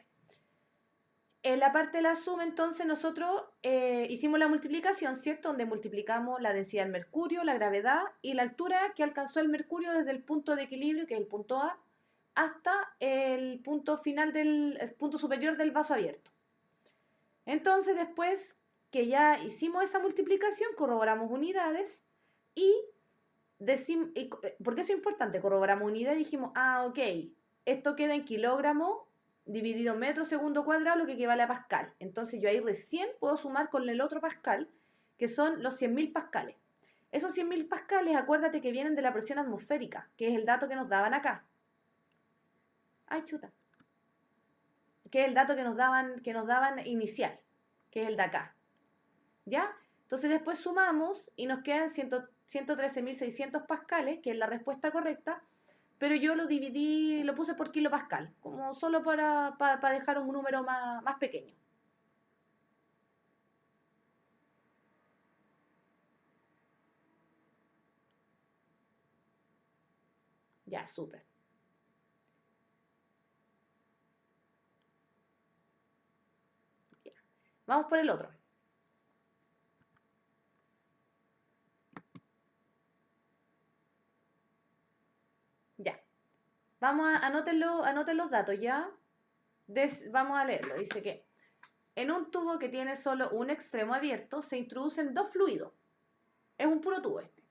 En la parte de la suma, entonces, nosotros hicimos la multiplicación, ¿cierto? Donde multiplicamos la densidad del mercurio, la gravedad y la altura que alcanzó el mercurio desde el punto de equilibrio, que es el punto A, hasta el punto final el punto superior del vaso abierto. Entonces, después que ya hicimos esa multiplicación, corroboramos unidades y porque eso es importante, corroboramos unidades y dijimos, ok, esto queda en kilogramo dividido metro segundo cuadrado, lo que equivale a pascal. Entonces yo ahí recién puedo sumar con el otro pascal, que son los 100.000 pascales. Esos 100.000 pascales, acuérdate que vienen de la presión atmosférica, que es el dato que nos daban acá. Ay, chuta. Que es el dato que nos daban inicial, que es el de acá. ¿Ya? Entonces después sumamos y nos quedan 113.600 pascales, que es la respuesta correcta, pero yo lo dividí, lo puse por kilopascal, como solo para dejar un número más pequeño. Ya, súper. Ya. Vamos por el otro. Ya. Anoten los datos, ¿ya? Vamos a leerlo. Dice que en un tubo que tiene solo un extremo abierto se introducen dos fluidos. Es un puro tubo este.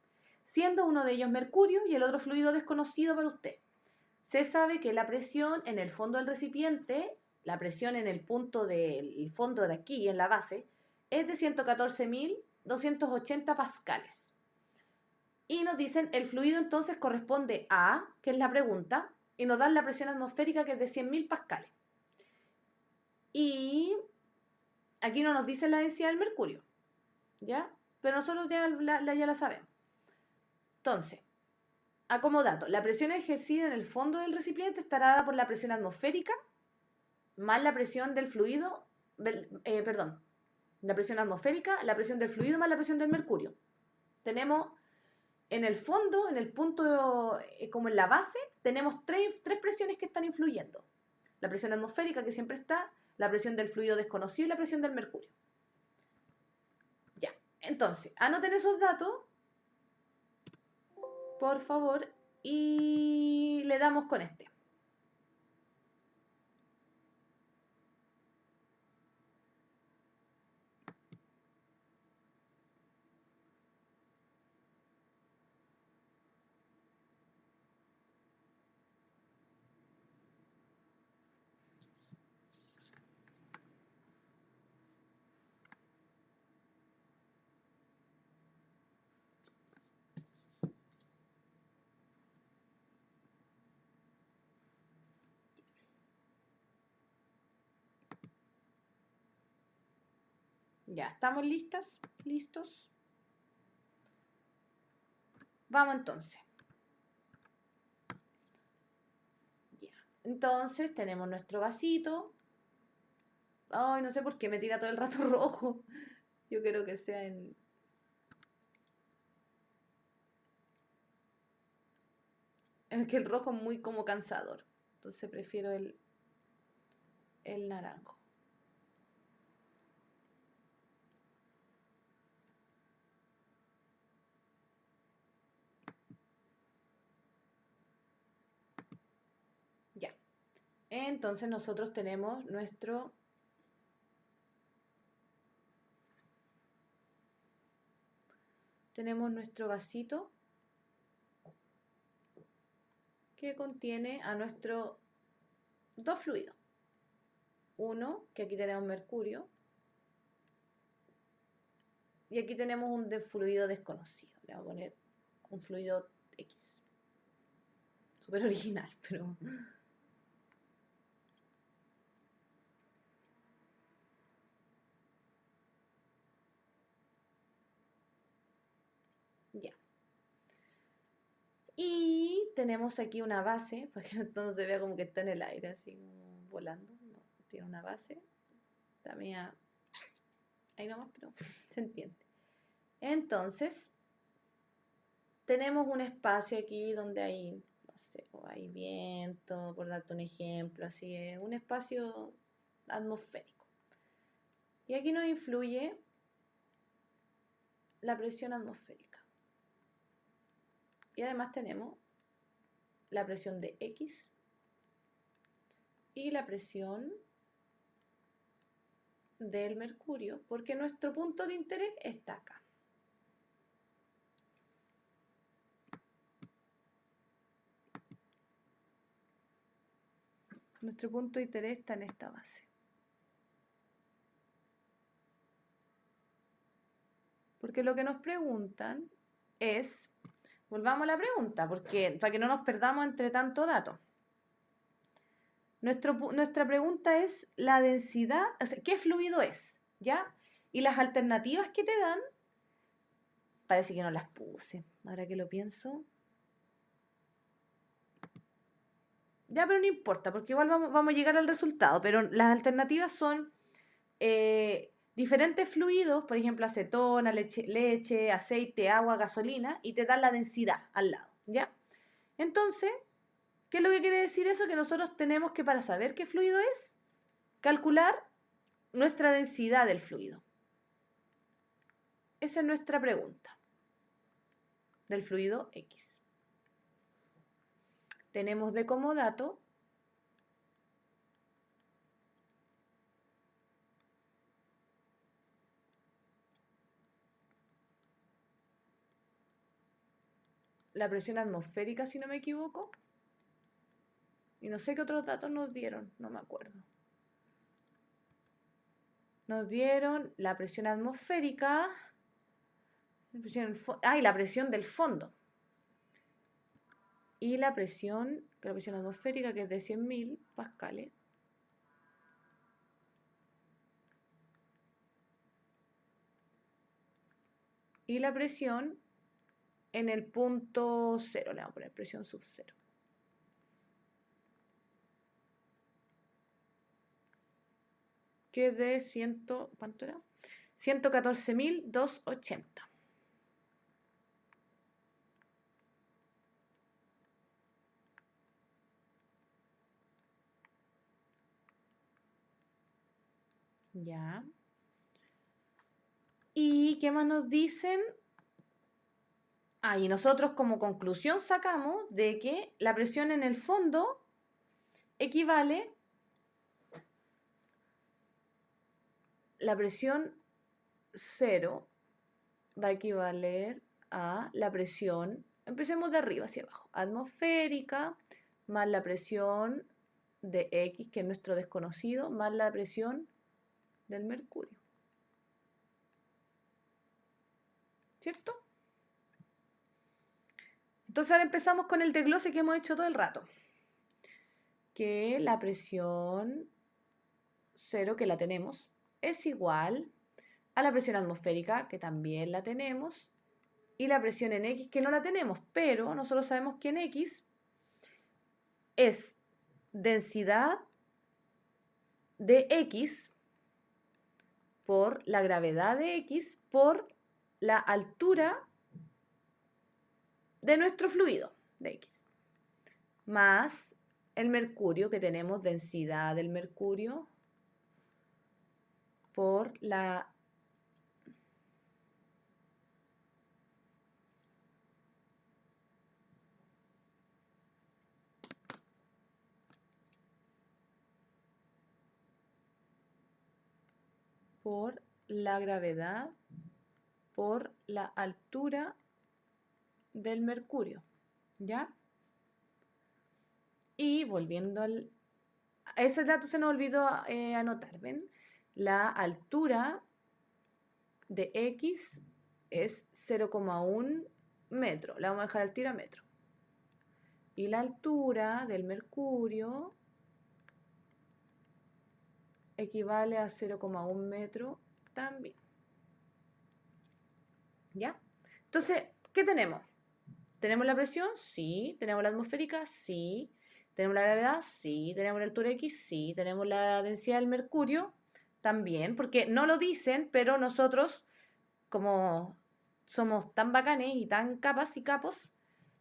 Siendo uno de ellos mercurio y el otro fluido desconocido para usted. Se sabe que la presión en el fondo del recipiente, la presión en el punto del fondo de aquí, en la base, es de 114.000 280 pascales. Y nos dicen, el fluido entonces corresponde a, que es la pregunta, y nos dan la presión atmosférica que es de 100.000 pascales. Y aquí no nos dice la densidad del mercurio, ¿ya? Pero nosotros ya la sabemos. Entonces, como dato, la presión ejercida en el fondo del recipiente estará dada por la presión atmosférica más la presión del fluido, la presión atmosférica, la presión del fluido más la presión del mercurio. Tenemos en el fondo, en el punto, como en la base, tenemos tres presiones que están influyendo. La presión atmosférica, que siempre está, la presión del fluido desconocido y la presión del mercurio. Ya, entonces, anoten esos datos, por favor, y le damos con este. Ya, ¿estamos listas? ¿Listos? Vamos entonces. Ya. Entonces tenemos nuestro vasito. Ay, no sé por qué me tira todo el rato rojo. Yo quiero que sea en... Es que el rojo es muy como cansador. Entonces prefiero el naranjo. Ya. Entonces nosotros tenemos nuestro vasito que contiene a nuestro dos fluidos. Uno, que aquí tenemos mercurio, y aquí tenemos un fluido desconocido. Le voy a poner un fluido X. Súper original, pero... Ya. Y tenemos aquí una base, para que no se vea como que está en el aire, así como volando. No, tiene una base. También ahí nomás, pero se entiende. Entonces, tenemos un espacio aquí donde hay, no sé, hay viento, por darte un ejemplo, así es, un espacio atmosférico. Y aquí nos influye la presión atmosférica. Y además tenemos la presión de X y la presión del mercurio, porque nuestro punto de interés está acá. Nuestro punto de interés está en esta base. Porque lo que nos preguntan es, volvamos a la pregunta, porque para que no nos perdamos entre tanto dato. Nuestra pregunta es la densidad, o sea, ¿qué fluido es? ¿Ya? Y las alternativas que te dan, parece que no las puse, ahora que lo pienso. Ya, pero no importa, porque igual vamos a llegar al resultado, pero las alternativas son diferentes fluidos, por ejemplo, acetona, leche, aceite, agua, gasolina, y te dan la densidad al lado, ¿ya? Entonces, ¿qué es lo que quiere decir eso? Que nosotros tenemos que, para saber qué fluido es, calcular nuestra densidad del fluido. Esa es nuestra pregunta del fluido X. Tenemos de como dato la presión atmosférica, si no me equivoco, y no sé qué otros datos nos dieron, no me acuerdo. Nos dieron la presión atmosférica Y la presión del fondo. Y la presión atmosférica, que es de 100.000 pascales. Y la presión en el punto cero, le vamos a poner presión sub cero. Que es de ¿cuánto era? 114.280. Ya. ¿Y qué más nos dicen? Y nosotros como conclusión sacamos de que la presión en el fondo equivale, la presión cero va a equivaler a la presión, empecemos de arriba hacia abajo, atmosférica, más la presión de X, que es nuestro desconocido, más la presión del mercurio. ¿Cierto? Entonces ahora empezamos con el desglose que hemos hecho todo el rato. Que la presión cero, que la tenemos, es igual a la presión atmosférica, que también la tenemos, y la presión en X, que no la tenemos, pero nosotros sabemos que en X es densidad de X por la gravedad de X por la altura de nuestro fluido de X, más el mercurio, que tenemos densidad del mercurio por la gravedad por la altura del mercurio, ¿ya? Y volviendo al... Ese dato se nos olvidó anotar, ¿ven? La altura de X es 0,1 metro. La vamos a dejar al tiro a metro. Y la altura del mercurio equivale a 0,1 metro también. ¿Ya? Entonces, ¿qué tenemos? ¿Tenemos la presión? Sí. ¿Tenemos la atmosférica? Sí. ¿Tenemos la gravedad? Sí. ¿Tenemos la altura X? Sí. ¿Tenemos la densidad del mercurio? También, porque no lo dicen, pero nosotros, como somos tan bacanes y tan capas y capos,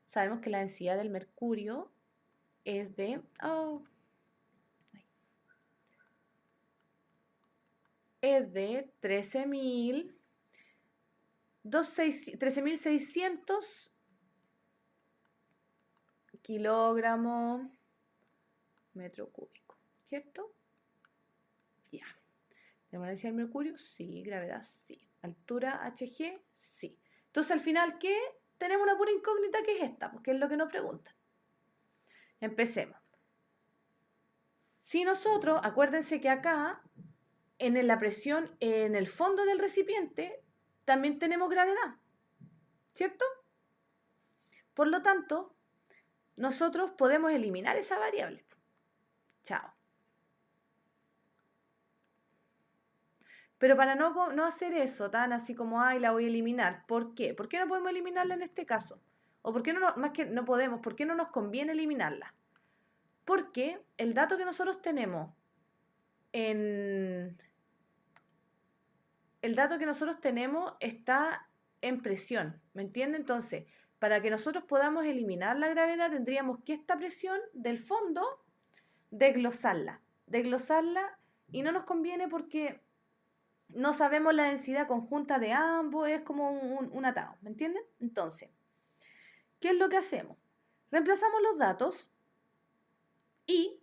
sabemos que la densidad del mercurio es de... es de 13.600 kilogramos metro cúbico, ¿cierto? Ya. ¿Tenemos la densidad del mercurio? Sí. ¿Gravedad? Sí. ¿Altura Hg? Sí. Entonces, al final, ¿qué? Tenemos una pura incógnita, que es esta, porque es lo que nos preguntan. Empecemos. Si nosotros, acuérdense que acá, en la presión en el fondo del recipiente, también tenemos gravedad, ¿cierto? Por lo tanto, nosotros podemos eliminar esa variable. Chao. Pero para no hacer eso tan así como, la voy a eliminar, ¿por qué? ¿Por qué no podemos eliminarla en este caso? ¿O por qué más que no podemos, por qué no nos conviene eliminarla? Porque el dato que nosotros tenemos está en presión, ¿me entiende? Entonces, para que nosotros podamos eliminar la gravedad, tendríamos que esta presión del fondo desglosarla, y no nos conviene porque no sabemos la densidad conjunta de ambos, es como un atado, ¿me entienden? Entonces, ¿qué es lo que hacemos? Reemplazamos los datos y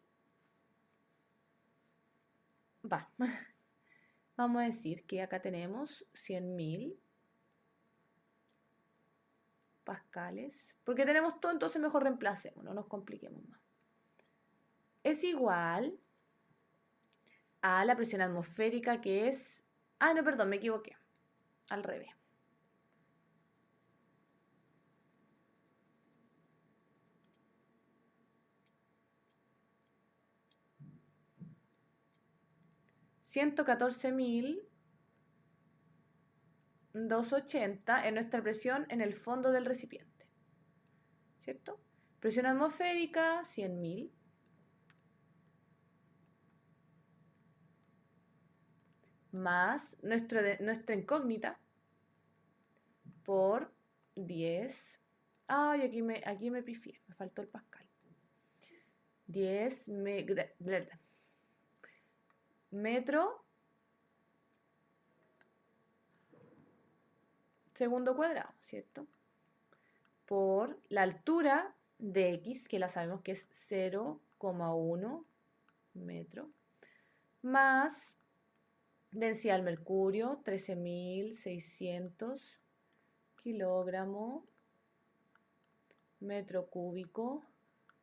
vamos a decir que acá tenemos 100.000 pascales, porque tenemos todo, entonces mejor reemplacemos, no nos compliquemos más. Es igual a la presión atmosférica, que es... no, perdón, me equivoqué. Al revés. 114.280 es nuestra presión en el fondo del recipiente, ¿cierto? Presión atmosférica, 100.000. Más nuestra incógnita por 10. Ay, aquí me pifié, me faltó el pascal. 10 metro segundo cuadrado, ¿cierto? Por la altura de X, que la sabemos que es 0,1 metro, más densidad del mercurio, 13.600 kilogramos metro cúbico,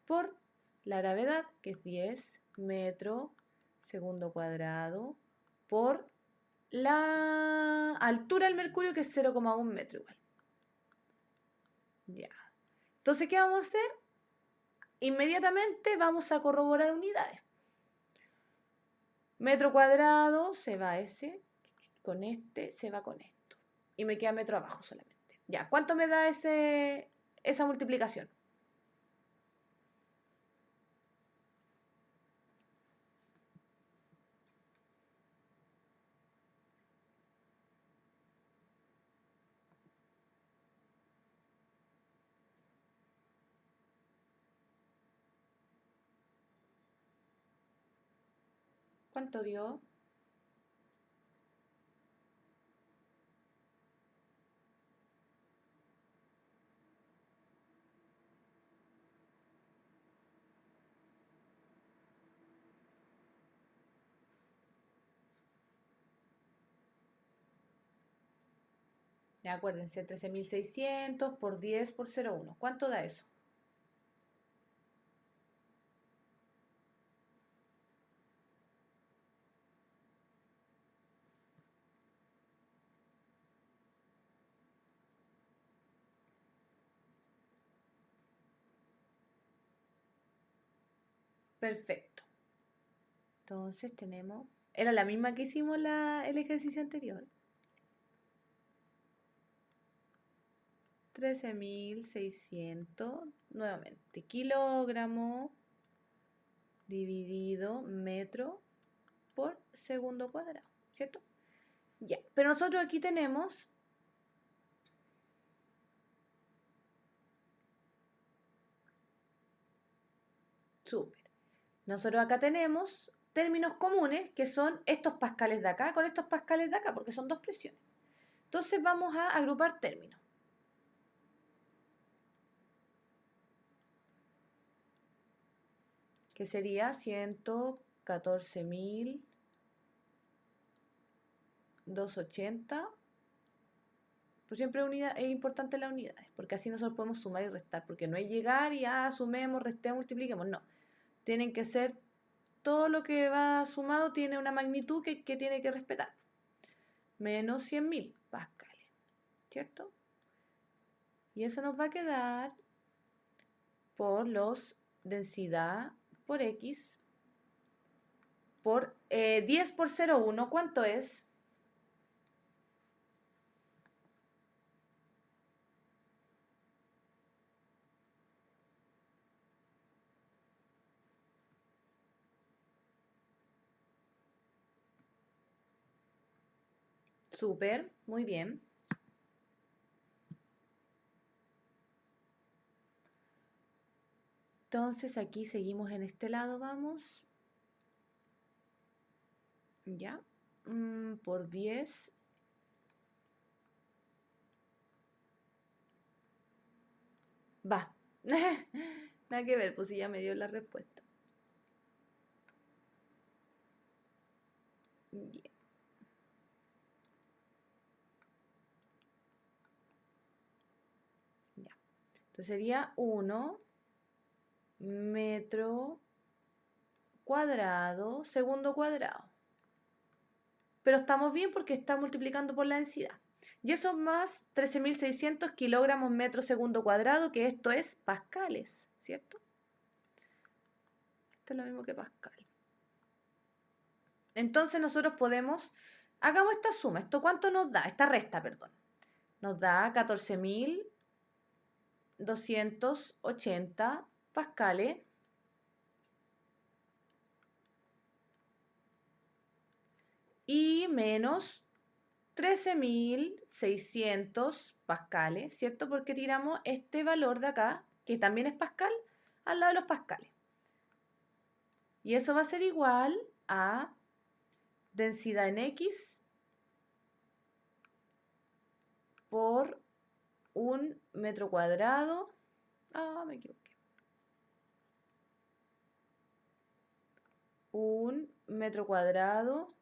por la gravedad, que es 10 metro segundo cuadrado, por la altura del mercurio, que es 0,1 metro igual. Ya. Entonces, ¿qué vamos a hacer? Inmediatamente vamos a corroborar unidades. Metro cuadrado se va ese, con este se va con esto. Y me queda metro abajo solamente. Ya, ¿cuánto me da esa multiplicación? ¿Cuánto dio? Ya, acuérdense, 13.600 por 10 por 0,1. ¿Cuánto da eso? Perfecto. Entonces tenemos... Era la misma que hicimos el ejercicio anterior. 13.600, nuevamente, kilogramo dividido metro por segundo cuadrado, ¿cierto? Ya, pero nosotros aquí tenemos súper. Nosotros acá tenemos términos comunes que son estos pascales de acá con estos pascales de acá, porque son dos presiones. Entonces vamos a agrupar términos. Que sería 114.280. Pues siempre es importante las unidades, porque así nosotros podemos sumar y restar, porque no es llegar y sumemos, restemos, multipliquemos, no. Tienen que ser, todo lo que va sumado tiene una magnitud que tiene que respetar. Menos 100.000 pascales, ¿cierto? Y eso nos va a quedar por los densidad por X por 10 por 0,1, ¿cuánto es? Súper, muy bien. Entonces aquí seguimos en este lado, vamos. Ya, por 10. Va. Nada que ver, pues si ya me dio la respuesta. Bien. Ya. Entonces sería 1 metro cuadrado segundo cuadrado. Pero estamos bien porque está multiplicando por la densidad. Y eso más 13.600 kilogramos metro segundo cuadrado, que esto es pascales, ¿cierto? Esto es lo mismo que pascal. Entonces nosotros podemos, hagamos esta suma. ¿Esto cuánto nos da? Esta resta, perdón. Nos da 14.280 pascales y menos 13.600 pascales, ¿cierto? Porque tiramos este valor de acá, que también es pascal, al lado de los pascales. Y eso va a ser igual a densidad en X por un metro cuadrado. Ah, me equivoqué. Un metro cuadrado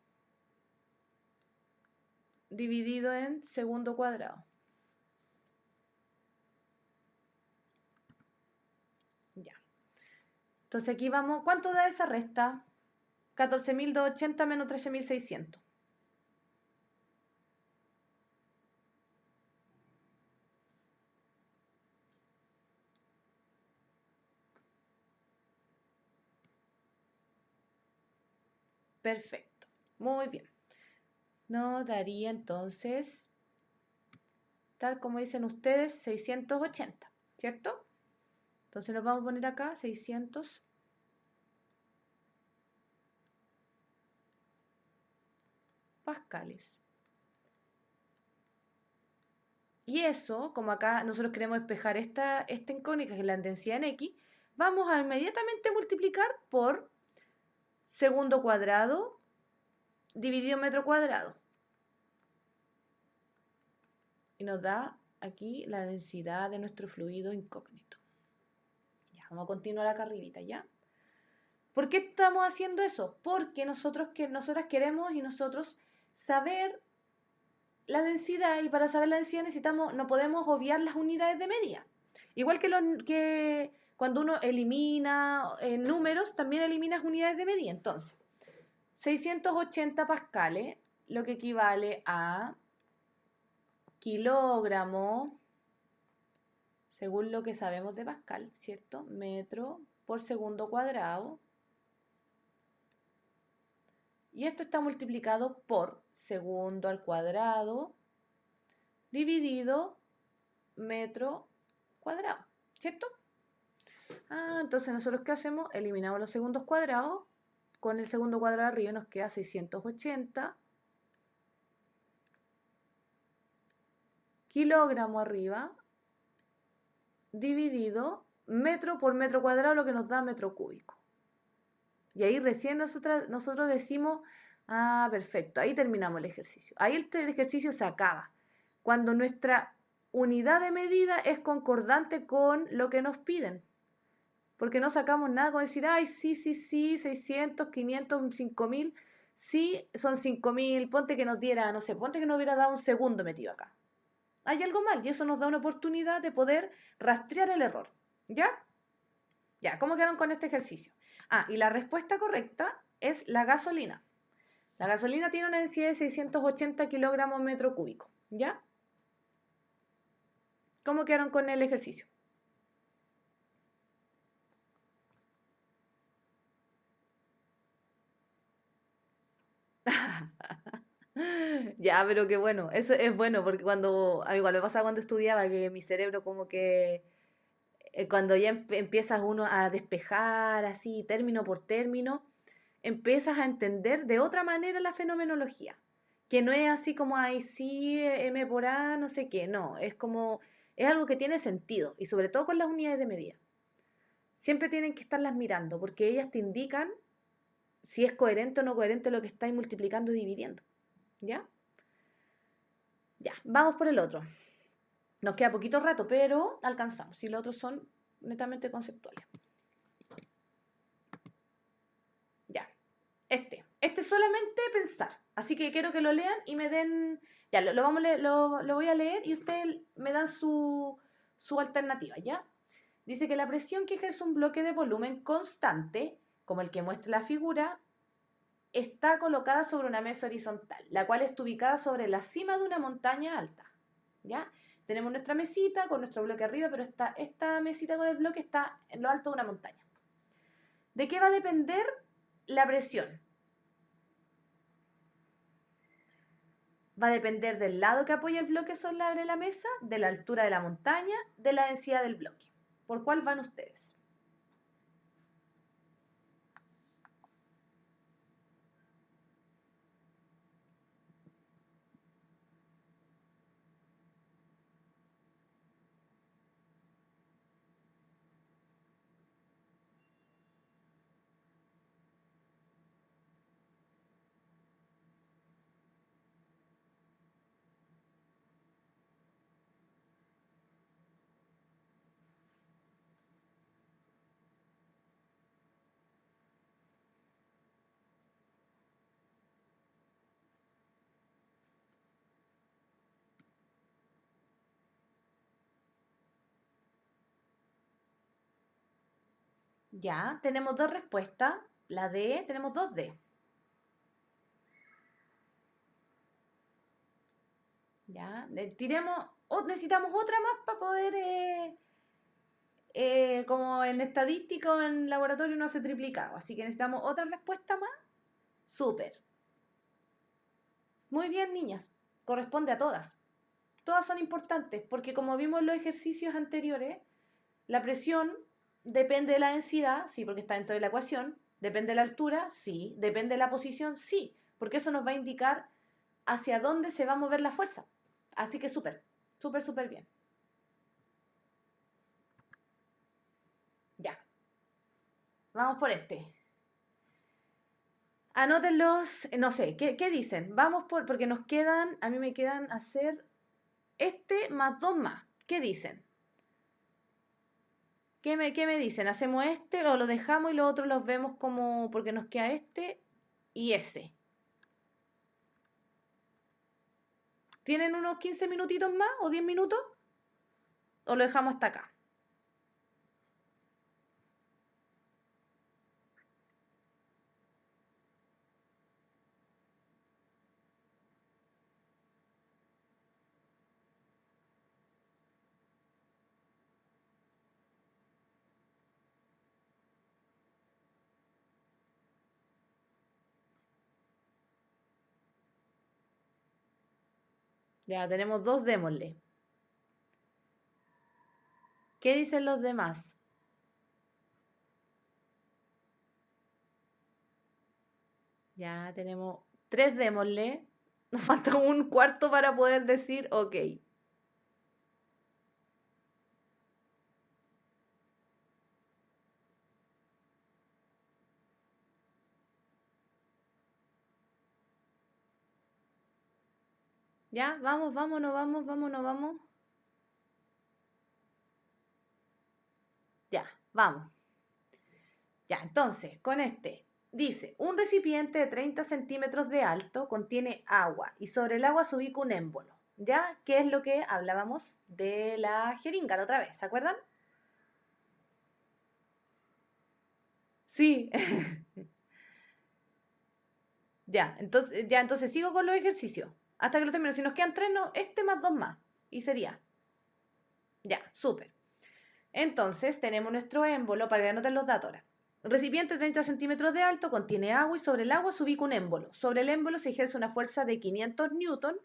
dividido en segundo cuadrado. Ya. Entonces aquí vamos, ¿cuánto da esa resta? 14.280 menos 13.600. Perfecto. Muy bien. Nos daría entonces, tal como dicen ustedes, 680, ¿cierto? Entonces nos vamos a poner acá 600 pascales. Y eso, como acá nosotros queremos despejar esta incógnita, que es la densidad en X, vamos a inmediatamente multiplicar por segundo cuadrado dividido en metro cuadrado. Y nos da aquí la densidad de nuestro fluido incógnito. Ya, vamos a continuar acá arribita, ¿ya? ¿Por qué estamos haciendo eso? Porque nosotras queremos y nosotros saber la densidad, y para saber la densidad no podemos obviar las unidades de medida. Igual que cuando uno elimina números, también eliminas unidades de medida. Entonces, 680 pascales, lo que equivale a kilogramo, según lo que sabemos de Pascal, ¿cierto? Metro por segundo cuadrado. Y esto está multiplicado por segundo al cuadrado dividido metro cuadrado, ¿cierto? Entonces nosotros ¿qué hacemos? Eliminamos los segundos cuadrados. Con el segundo cuadrado arriba nos queda 680 kilogramos arriba dividido metro por metro cuadrado, lo que nos da metro cúbico. Y ahí recién nosotros decimos, perfecto, ahí terminamos el ejercicio. Ahí el ejercicio se acaba. Cuando nuestra unidad de medida es concordante con lo que nos piden. Porque no sacamos nada con decir, sí, 600, 500, 5000. Sí, son 5000, ponte que nos diera, no sé, ponte que nos hubiera dado un segundo metido acá. Hay algo mal y eso nos da una oportunidad de poder rastrear el error. ¿Ya? Ya, ¿cómo quedaron con este ejercicio? Y la respuesta correcta es la gasolina. La gasolina tiene una densidad de 680 kilogramos metro cúbico. ¿Ya? ¿Cómo quedaron con el ejercicio? Ya, pero qué bueno. Eso es bueno porque a mí igual me pasaba cuando estudiaba que mi cerebro como que cuando ya empiezas uno a despejar así término por término, empiezas a entender de otra manera la fenomenología, que no es así como, sí, M por A, no sé qué, no, es algo que tiene sentido, y sobre todo con las unidades de medida. Siempre tienen que estarlas mirando, porque ellas te indican si es coherente o no coherente lo que estáis multiplicando y dividiendo, ¿ya? Ya, vamos por el otro. Nos queda poquito rato, pero alcanzamos, y los otros son netamente conceptuales. Ya, este es solamente pensar, así que quiero que lo lean y me den, ya, lo voy a leer y ustedes me dan su alternativa, ¿ya? Dice que la presión que ejerce un bloque de volumen constante, como el que muestra la figura, está colocada sobre una mesa horizontal, la cual está ubicada sobre la cima de una montaña alta, ¿ya? Tenemos nuestra mesita con nuestro bloque arriba, pero esta mesita con el bloque está en lo alto de una montaña. ¿De qué va a depender la presión? va a depender del lado que apoya el bloque sobre la mesa, de la altura de la montaña, de la densidad del bloque. ¿Por cuál van ustedes? Ya, tenemos dos respuestas. La D, tenemos dos D. Ya, tiremos, necesitamos otra más para poder, como en estadístico, en laboratorio no hace triplicado. Así que necesitamos otra respuesta más. Súper. Muy bien, niñas. Corresponde a todas. Todas son importantes porque como vimos en los ejercicios anteriores, la presión depende de la densidad, sí, porque está dentro de la ecuación. Depende de la altura, sí. Depende de la posición, sí. Porque eso nos va a indicar hacia dónde se va a mover la fuerza. Así que súper, súper, súper bien. Ya, vamos por este. Anótenlos, no sé, ¿qué dicen? Vamos porque nos quedan, a mí me quedan hacer este más dos más. ¿Qué dicen? ¿Qué me dicen? ¿Hacemos este o lo dejamos y los otros los vemos como porque nos queda este y ese? ¿Tienen unos 15 minutitos más o 10 minutos? ¿O lo dejamos hasta acá? Ya, tenemos dos, démosle. ¿Qué dicen los demás? Ya tenemos tres, démosle. Nos falta un cuarto para poder decir ok. Ya, vamos, vámonos, vamos, vámonos, vamos. Ya, vamos. Ya, entonces, con este, dice, un recipiente de 30 centímetros de alto contiene agua y sobre el agua se ubica un émbolo. ¿Ya? ¿Qué es lo que hablábamos de la jeringa la otra vez? ¿Se acuerdan? Sí. Ya, entonces sigo con los ejercicios. Hasta que lo termino. Si nos quedan tres, no, este más dos más. Y sería. Ya, súper. Entonces, tenemos nuestro émbolo para que anoten los datos ahora. Recipiente 30 centímetros de alto, contiene agua y sobre el agua se ubica un émbolo. Sobre el émbolo se ejerce una fuerza de 500 newton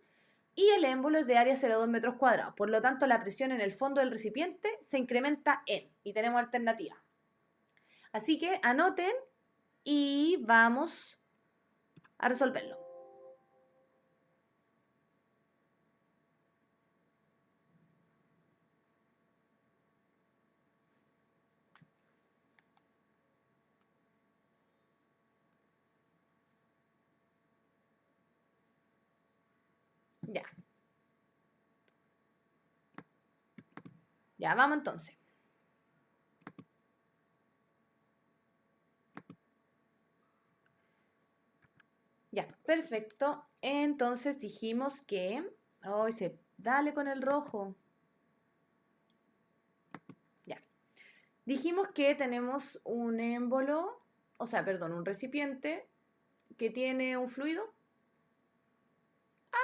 y el émbolo es de área 0,2 metros cuadrados. Por lo tanto, la presión en el fondo del recipiente se incrementa en, y tenemos alternativa. Así que anoten y vamos a resolverlo. Ya. Ya, vamos entonces. Ya, perfecto. Entonces dijimos que... Hoy dale con el rojo. Ya. Dijimos que tenemos un émbolo, o sea, perdón, un recipiente que tiene un fluido. ¡Ah!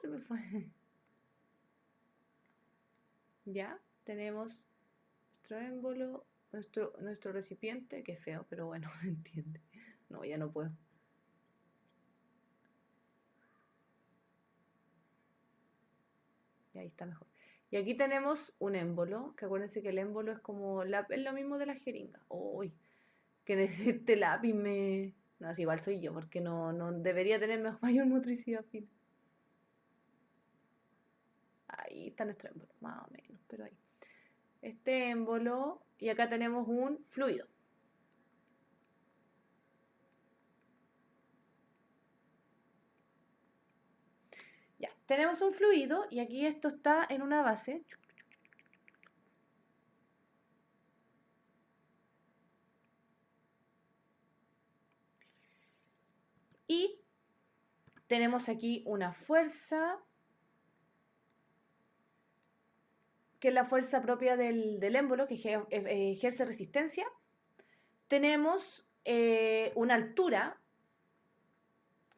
Se me fue. Ya, tenemos nuestro émbolo, nuestro recipiente, que feo, pero bueno, se entiende. No, ya no puedo. Y ahí está mejor. Y aquí tenemos un émbolo, que acuérdense que el émbolo es como es lo mismo de la jeringa. Uy, que necesite lápiz me... No, es igual soy yo, porque no debería tener mayor motricidad fina. Ahí está nuestro émbolo, más o menos, pero ahí. Este émbolo, y acá tenemos un fluido. Ya, tenemos un fluido y aquí esto está en una base. Y tenemos aquí una fuerza, que es la fuerza propia del émbolo, que ejerce resistencia. Tenemos una altura,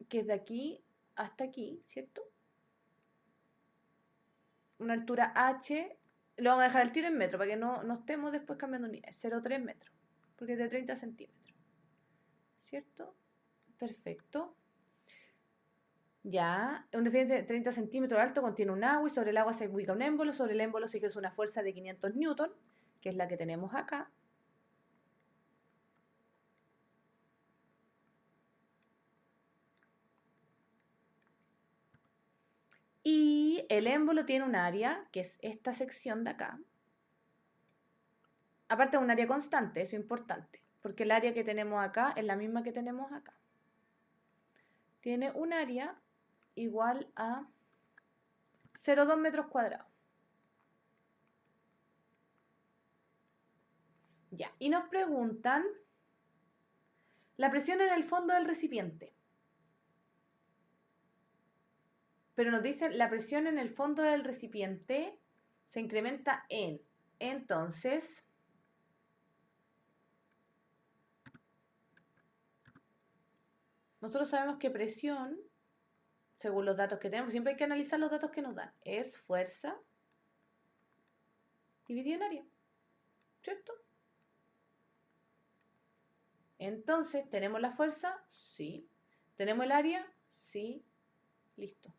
que es de aquí hasta aquí, ¿cierto? Una altura h, lo vamos a dejar al tiro en metro, para que no estemos después cambiando unidades, 0,3 metros, porque es de 30 centímetros, ¿cierto? Perfecto. Ya, un recipiente de 30 centímetros alto contiene un agua y sobre el agua se ubica un émbolo. Sobre el émbolo se ejerce una fuerza de 500 newton, que es la que tenemos acá. Y el émbolo tiene un área, que es esta sección de acá. Aparte de un área constante, eso es importante, porque el área que tenemos acá es la misma que tenemos acá. Tiene un área igual a 0,2 metros cuadrados. Ya, y nos preguntan la presión en el fondo del recipiente. Pero nos dicen la presión en el fondo del recipiente se incrementa en. Entonces, nosotros sabemos que presión, según los datos que tenemos, siempre hay que analizar los datos que nos dan, es fuerza dividido en área, ¿cierto? Entonces, ¿tenemos la fuerza? Sí. ¿Tenemos el área? Sí. Listo.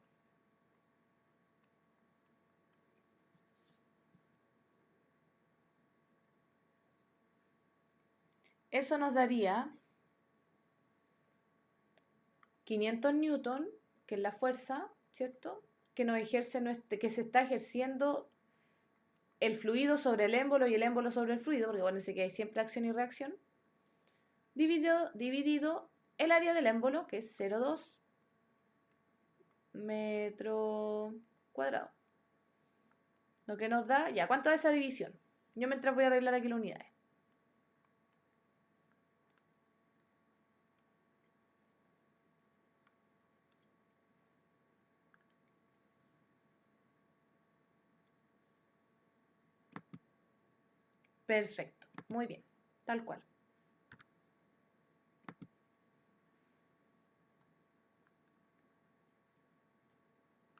Eso nos daría 500 newton, que es la fuerza, ¿cierto? Que nos ejerce que se está ejerciendo el fluido sobre el émbolo y el émbolo sobre el fluido, porque acuérdense que hay siempre acción y reacción, dividido el área del émbolo, que es 0,2 metro cuadrado. Lo que nos da, ya, ¿cuánto es esa división? Yo mientras voy a arreglar aquí las unidades. Perfecto, muy bien, tal cual.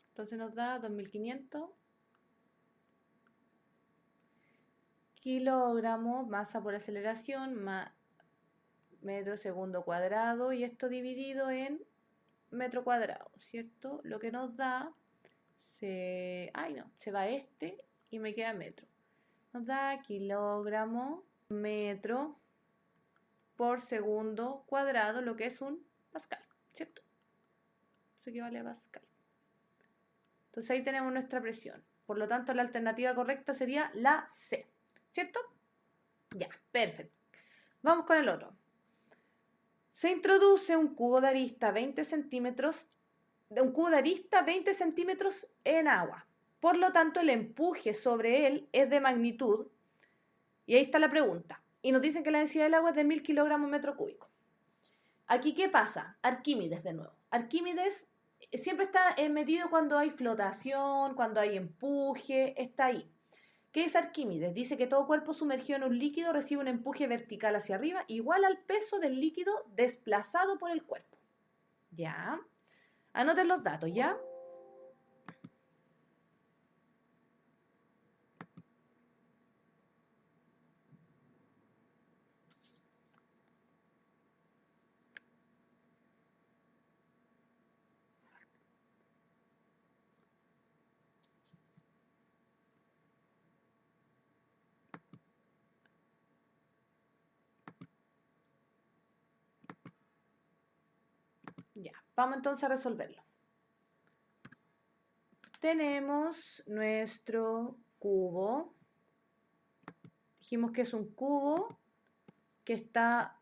Entonces nos da 2500 kilogramos, masa por aceleración, metro segundo cuadrado, y esto dividido en metro cuadrado, ¿cierto? Lo que nos da, se va este y me queda metro. Nos da kilogramo metro por segundo cuadrado, lo que es un pascal, ¿cierto? Eso equivale a pascal. Entonces ahí tenemos nuestra presión. Por lo tanto, la alternativa correcta sería la C, ¿cierto? Ya, perfecto. Vamos con el otro. Se introduce un cubo de arista 20 centímetros, en agua. Por lo tanto, el empuje sobre él es de magnitud, y ahí está la pregunta. Y nos dicen que la densidad del agua es de 1000 kilogramos metro cúbico. Aquí, ¿qué pasa? Arquímedes de nuevo. Arquímedes siempre está medido cuando hay flotación, cuando hay empuje, está ahí. ¿Qué es Arquímedes? Dice que todo cuerpo sumergido en un líquido recibe un empuje vertical hacia arriba igual al peso del líquido desplazado por el cuerpo. ¿Ya? Anoten los datos, ¿ya? Vamos entonces a resolverlo. Tenemos nuestro cubo. Dijimos que es un cubo que está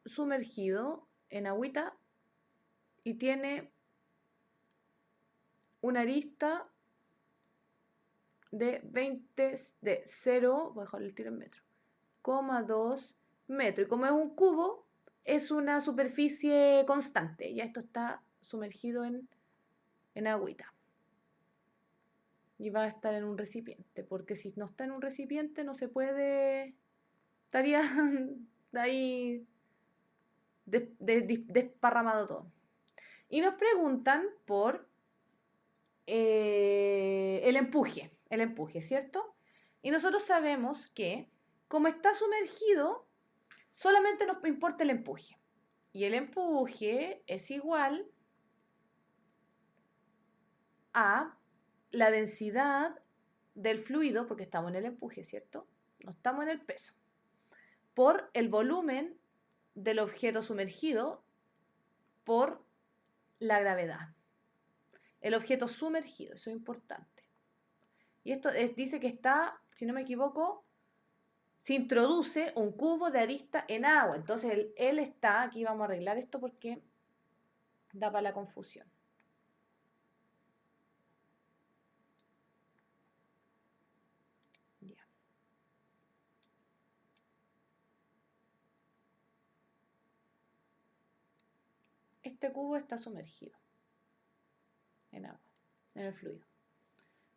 sumergido en agüita y tiene una arista de 0, voy a dejar el tiro en metro, 2 metros. Y como es un cubo, es una superficie constante. Ya esto está sumergido en agüita. Y va a estar en un recipiente, porque si no está en un recipiente no se puede, estaría ahí desparramado todo. Y nos preguntan por el empuje, ¿cierto? Y nosotros sabemos que como está sumergido, solamente nos importa el empuje. Y el empuje es igual a la densidad del fluido, porque estamos en el empuje, ¿cierto? No estamos en el peso, por el volumen del objeto sumergido por la gravedad. El objeto sumergido, eso es importante. Y esto dice que está, si no me equivoco, se introduce un cubo de arista en agua. Entonces él está, aquí vamos a arreglar esto porque da para la confusión. Ya. Este cubo está sumergido en agua, en el fluido.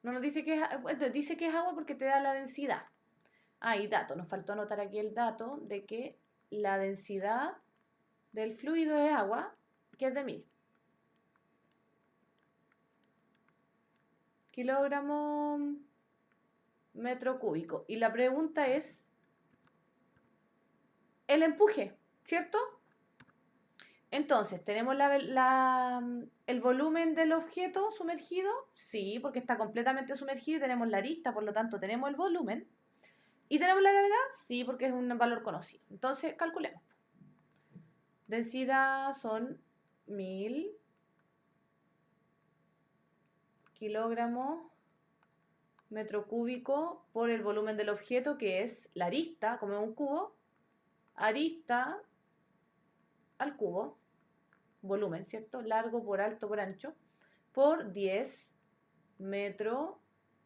No nos dice que es agua porque te da la densidad. Y dato, nos faltó anotar aquí el dato de que la densidad del fluido es agua, que es de 1000 kilogramos metro cúbico. Y la pregunta es el empuje, ¿cierto? Entonces, ¿tenemos el volumen del objeto sumergido? Sí, porque está completamente sumergido y tenemos la arista, por lo tanto tenemos el volumen. ¿Y tenemos la gravedad? Sí, porque es un valor conocido. Entonces, calculemos. Densidad son 1000 kilogramos metro cúbico por el volumen del objeto, que es la arista, como es un cubo, arista al cubo, volumen, ¿cierto? Largo por alto por ancho, por 10 metros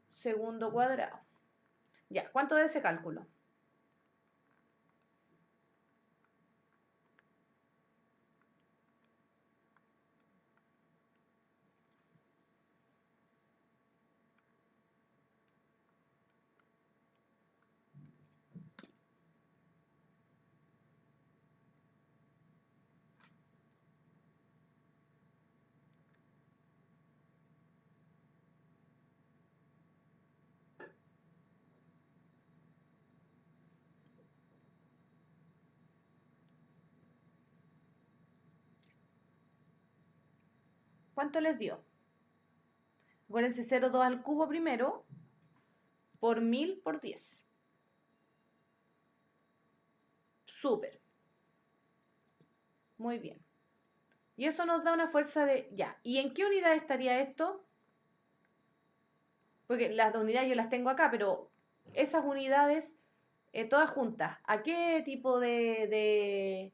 segundo cuadrado. Ya, ¿cuánto de ese cálculo? ¿Cuánto les dio? Acuérdense, 0,2 al cubo primero, por 1000 por 10. Súper. Muy bien. Y eso nos da una fuerza de... Ya. ¿Y en qué unidad estaría esto? Porque las unidades yo las tengo acá, pero esas unidades, todas juntas, ¿a qué tipo de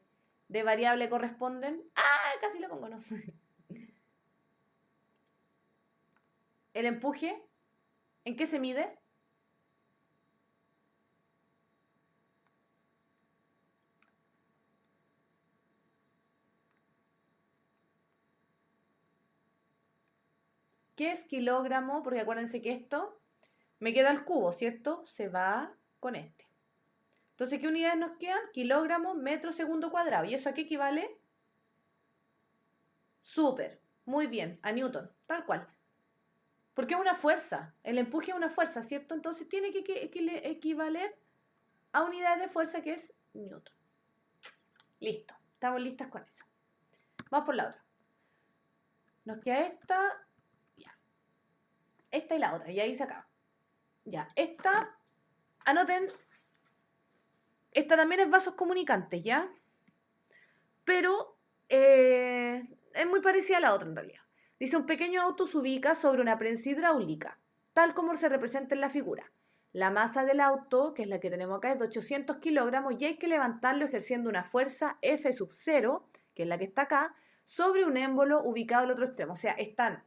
variable corresponden? Casi lo pongo, ¿no? ¿El empuje? ¿En qué se mide? ¿Qué es kilogramo? Porque acuérdense que esto me queda el cubo, ¿cierto? Se va con este. Entonces, ¿qué unidades nos quedan? Kilogramos, metro segundo cuadrado. ¿Y eso a qué equivale? Súper. Muy bien. A Newton. Tal cual. Porque es una fuerza. El empuje es una fuerza, ¿cierto? Entonces tiene que equivaler a unidades de fuerza que es Newton. Listo. Estamos listas con eso. Vamos por la otra. Nos queda esta. Ya. Esta y la otra. Y ahí se acaba. Ya. Esta. Anoten. Esta también es vasos comunicantes, ¿ya? Pero es muy parecida a la otra en realidad. Dice, un pequeño auto se ubica sobre una prensa hidráulica, tal como se representa en la figura. La masa del auto, que es la que tenemos acá, es de 800 kilogramos y hay que levantarlo ejerciendo una fuerza F sub 0, que es la que está acá, sobre un émbolo ubicado al otro extremo. O sea, están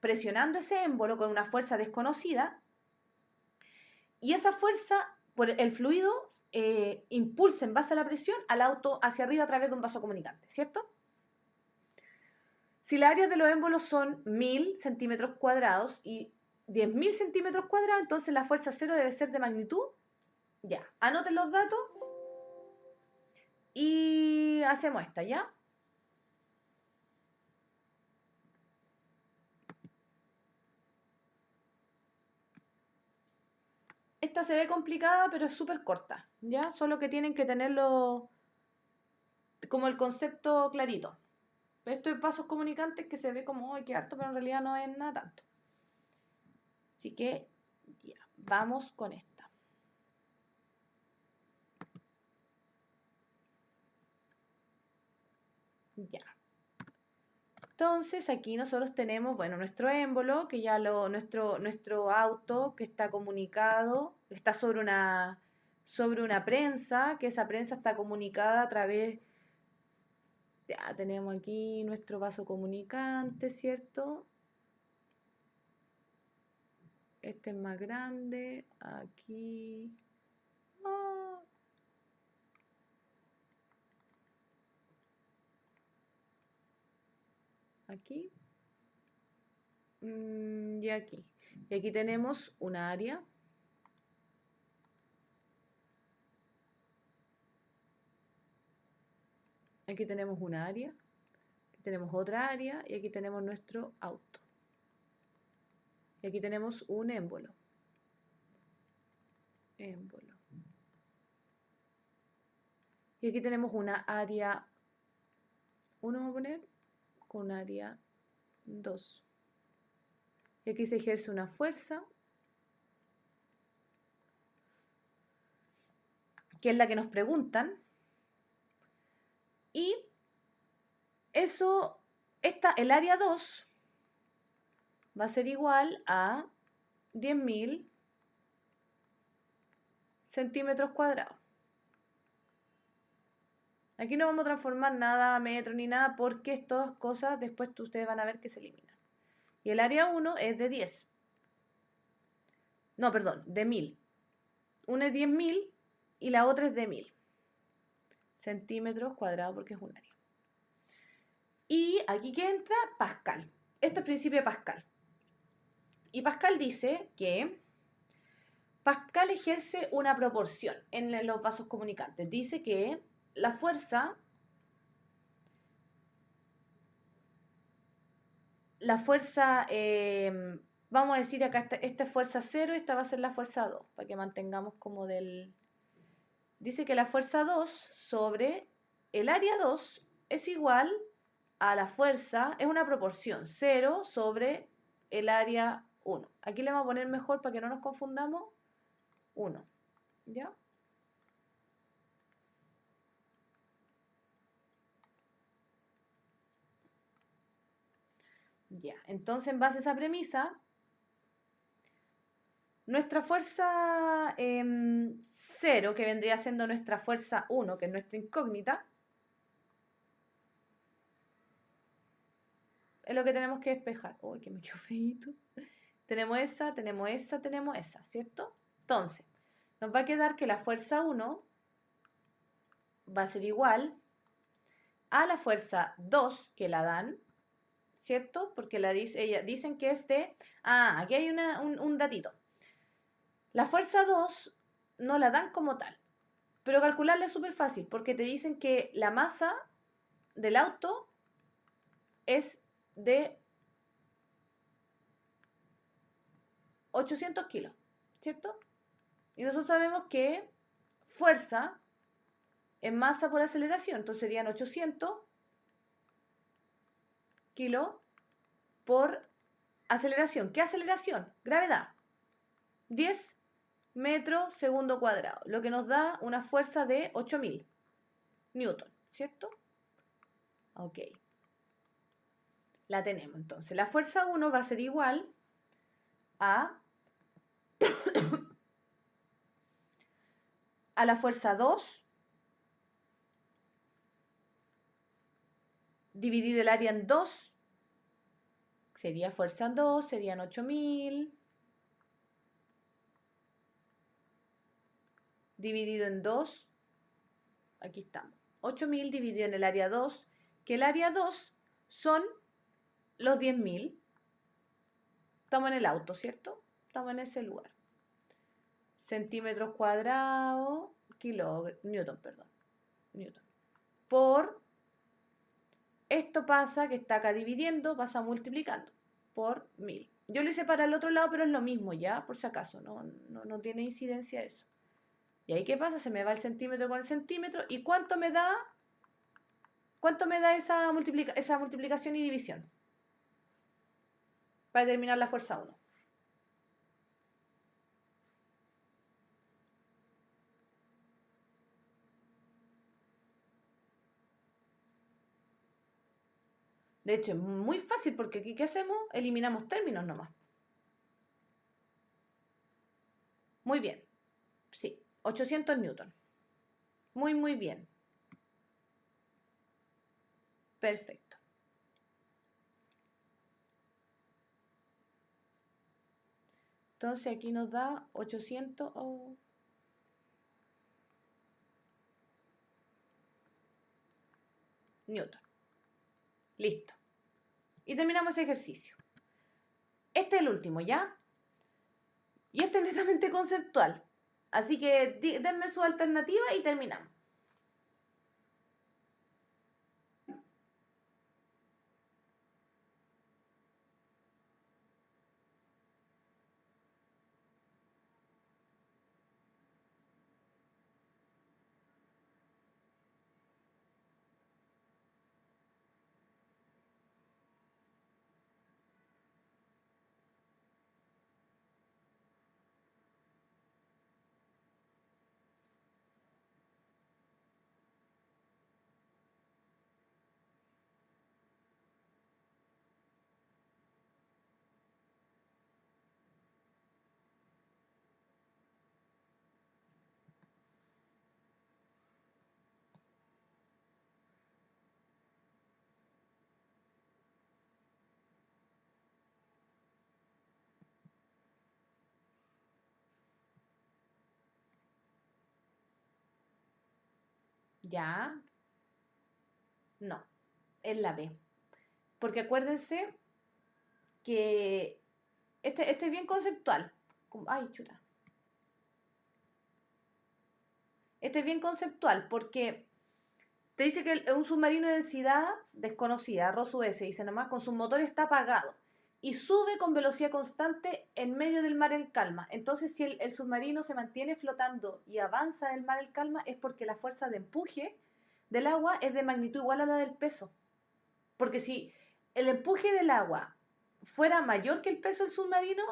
presionando ese émbolo con una fuerza desconocida y esa fuerza, por el fluido, impulsa en base a la presión al auto hacia arriba a través de un vaso comunicante, ¿cierto? Si las áreas de los émbolos son 1000 centímetros cuadrados y 10.000 centímetros cuadrados, entonces la fuerza cero debe ser de magnitud. Ya, anoten los datos y hacemos esta, ¿ya? Esta se ve complicada, pero es súper corta, ¿ya? Solo que tienen que tenerlo como el concepto clarito. Esto es vasos comunicantes que se ve como, ¡ay, qué harto! Pero en realidad no es nada tanto. Así que, ya, vamos con esta. Ya. Entonces aquí nosotros tenemos, bueno, nuestro émbolo, que ya nuestro auto que está comunicado, está sobre una prensa, que esa prensa está comunicada a través, ya tenemos aquí nuestro vaso comunicante, ¿cierto? Este es más grande, aquí, ah, aquí, y aquí. Y aquí tenemos un área. Aquí tenemos una área, aquí tenemos otra área y aquí tenemos nuestro auto. Y aquí tenemos un émbolo. Émbolo. Y aquí tenemos una área 1, vamos a poner, con área 2. Y aquí se ejerce una fuerza, que es la que nos preguntan. Y eso, el área 2 va a ser igual a 10.000 centímetros cuadrados. Aquí no vamos a transformar nada a metro ni nada porque estas cosas después ustedes van a ver que se eliminan. Y el área 1 es de 10. No, perdón, de 1000. Una es 10.000 y la otra es de 1000 centímetros cuadrados porque es un área. Y aquí que entra Pascal. Esto es principio de Pascal. Y Pascal dice que Pascal ejerce una proporción en los vasos comunicantes. Dice que la fuerza, vamos a decir acá, esta es fuerza 0, esta va a ser la fuerza 2, para que mantengamos como del... Dice que la fuerza 2 sobre el área 2 es igual a la fuerza, es una proporción, 0 sobre el área 1. Aquí le vamos a poner mejor para que no nos confundamos, 1. ¿Ya? Ya, entonces en base a esa premisa, nuestra fuerza 0, que vendría siendo nuestra fuerza 1, que es nuestra incógnita, es lo que tenemos que despejar. Uy, que me quedó feíto. Tenemos esa, tenemos esa, tenemos esa, ¿cierto? Entonces, nos va a quedar que la fuerza 1 va a ser igual a la fuerza 2 que la dan, ¿cierto? Porque dicen que es de... Ah, aquí hay un datito. La fuerza 2 no la dan como tal, pero calcularla es súper fácil porque te dicen que la masa del auto es de 800 kilos, ¿cierto? Y nosotros sabemos que fuerza es masa por aceleración, entonces serían 800 kilos por aceleración. ¿Qué aceleración? Gravedad. 10 metros segundo cuadrado, lo que nos da una fuerza de 8000 newton, ¿cierto? Ok. La tenemos. Entonces, la fuerza 1 va a ser igual a la fuerza 2 dividido el área en 2. Sería fuerza 2, serían 8000. Dividido en 2. Aquí estamos. 8000 dividido en el área 2. Que el área 2 son los 10.000. Estamos en el auto, ¿cierto? Estamos en ese lugar. Centímetros cuadrados, newton, perdón. Newton. Por, esto pasa, que está acá dividiendo, pasa multiplicando por 1000. Yo lo hice para el otro lado, pero es lo mismo, ¿ya? Por si acaso, no tiene incidencia eso. ¿Y ahí qué pasa? Se me va el centímetro con el centímetro. ¿Y cuánto me da? ¿Cuánto me da esa multiplicación y división? Para determinar la fuerza 1. De hecho, es muy fácil porque aquí, ¿qué hacemos? Eliminamos términos nomás. Muy bien. Sí, 800 newton. Muy, muy bien. Perfecto. Entonces aquí nos da 800 newton. Listo. Y terminamos ese ejercicio. Este es el último, ¿ya? Y este es netamente conceptual. Así que denme su alternativa y terminamos. ¿Ya? No, es la B. Porque acuérdense que este es bien conceptual. Ay, chuta. Este es bien conceptual porque te dice que es un submarino de densidad desconocida, ROSU-S, dice nomás, con su motor está apagado y sube con velocidad constante en medio del mar en calma. Entonces, si el submarino se mantiene flotando y avanza del mar en calma, es porque la fuerza de empuje del agua es de magnitud igual a la del peso. Porque si el empuje del agua fuera mayor que el peso del submarino,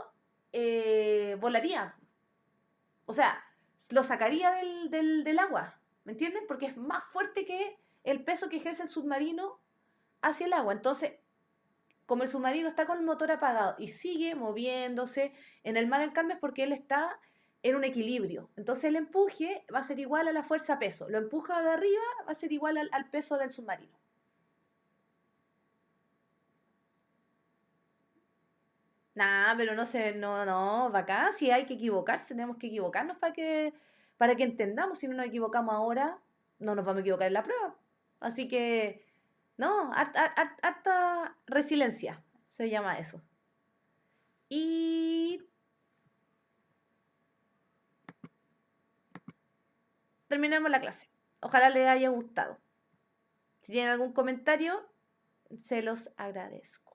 volaría. O sea, lo sacaría del agua, ¿me entienden? Porque es más fuerte que el peso que ejerce el submarino hacia el agua. Entonces, como el submarino está con el motor apagado y sigue moviéndose en el mar en calma, es porque él está en un equilibrio. Entonces el empuje va a ser igual a la fuerza peso. Lo empuja de arriba, va a ser igual al peso del submarino. Nah, pero no sé, no, bacán, si hay que equivocarse, tenemos que equivocarnos para que entendamos. Si no nos equivocamos ahora, no nos vamos a equivocar en la prueba. Así que, no, harta resiliencia se llama eso. Y terminamos la clase. Ojalá les haya gustado. Si tienen algún comentario, se los agradezco.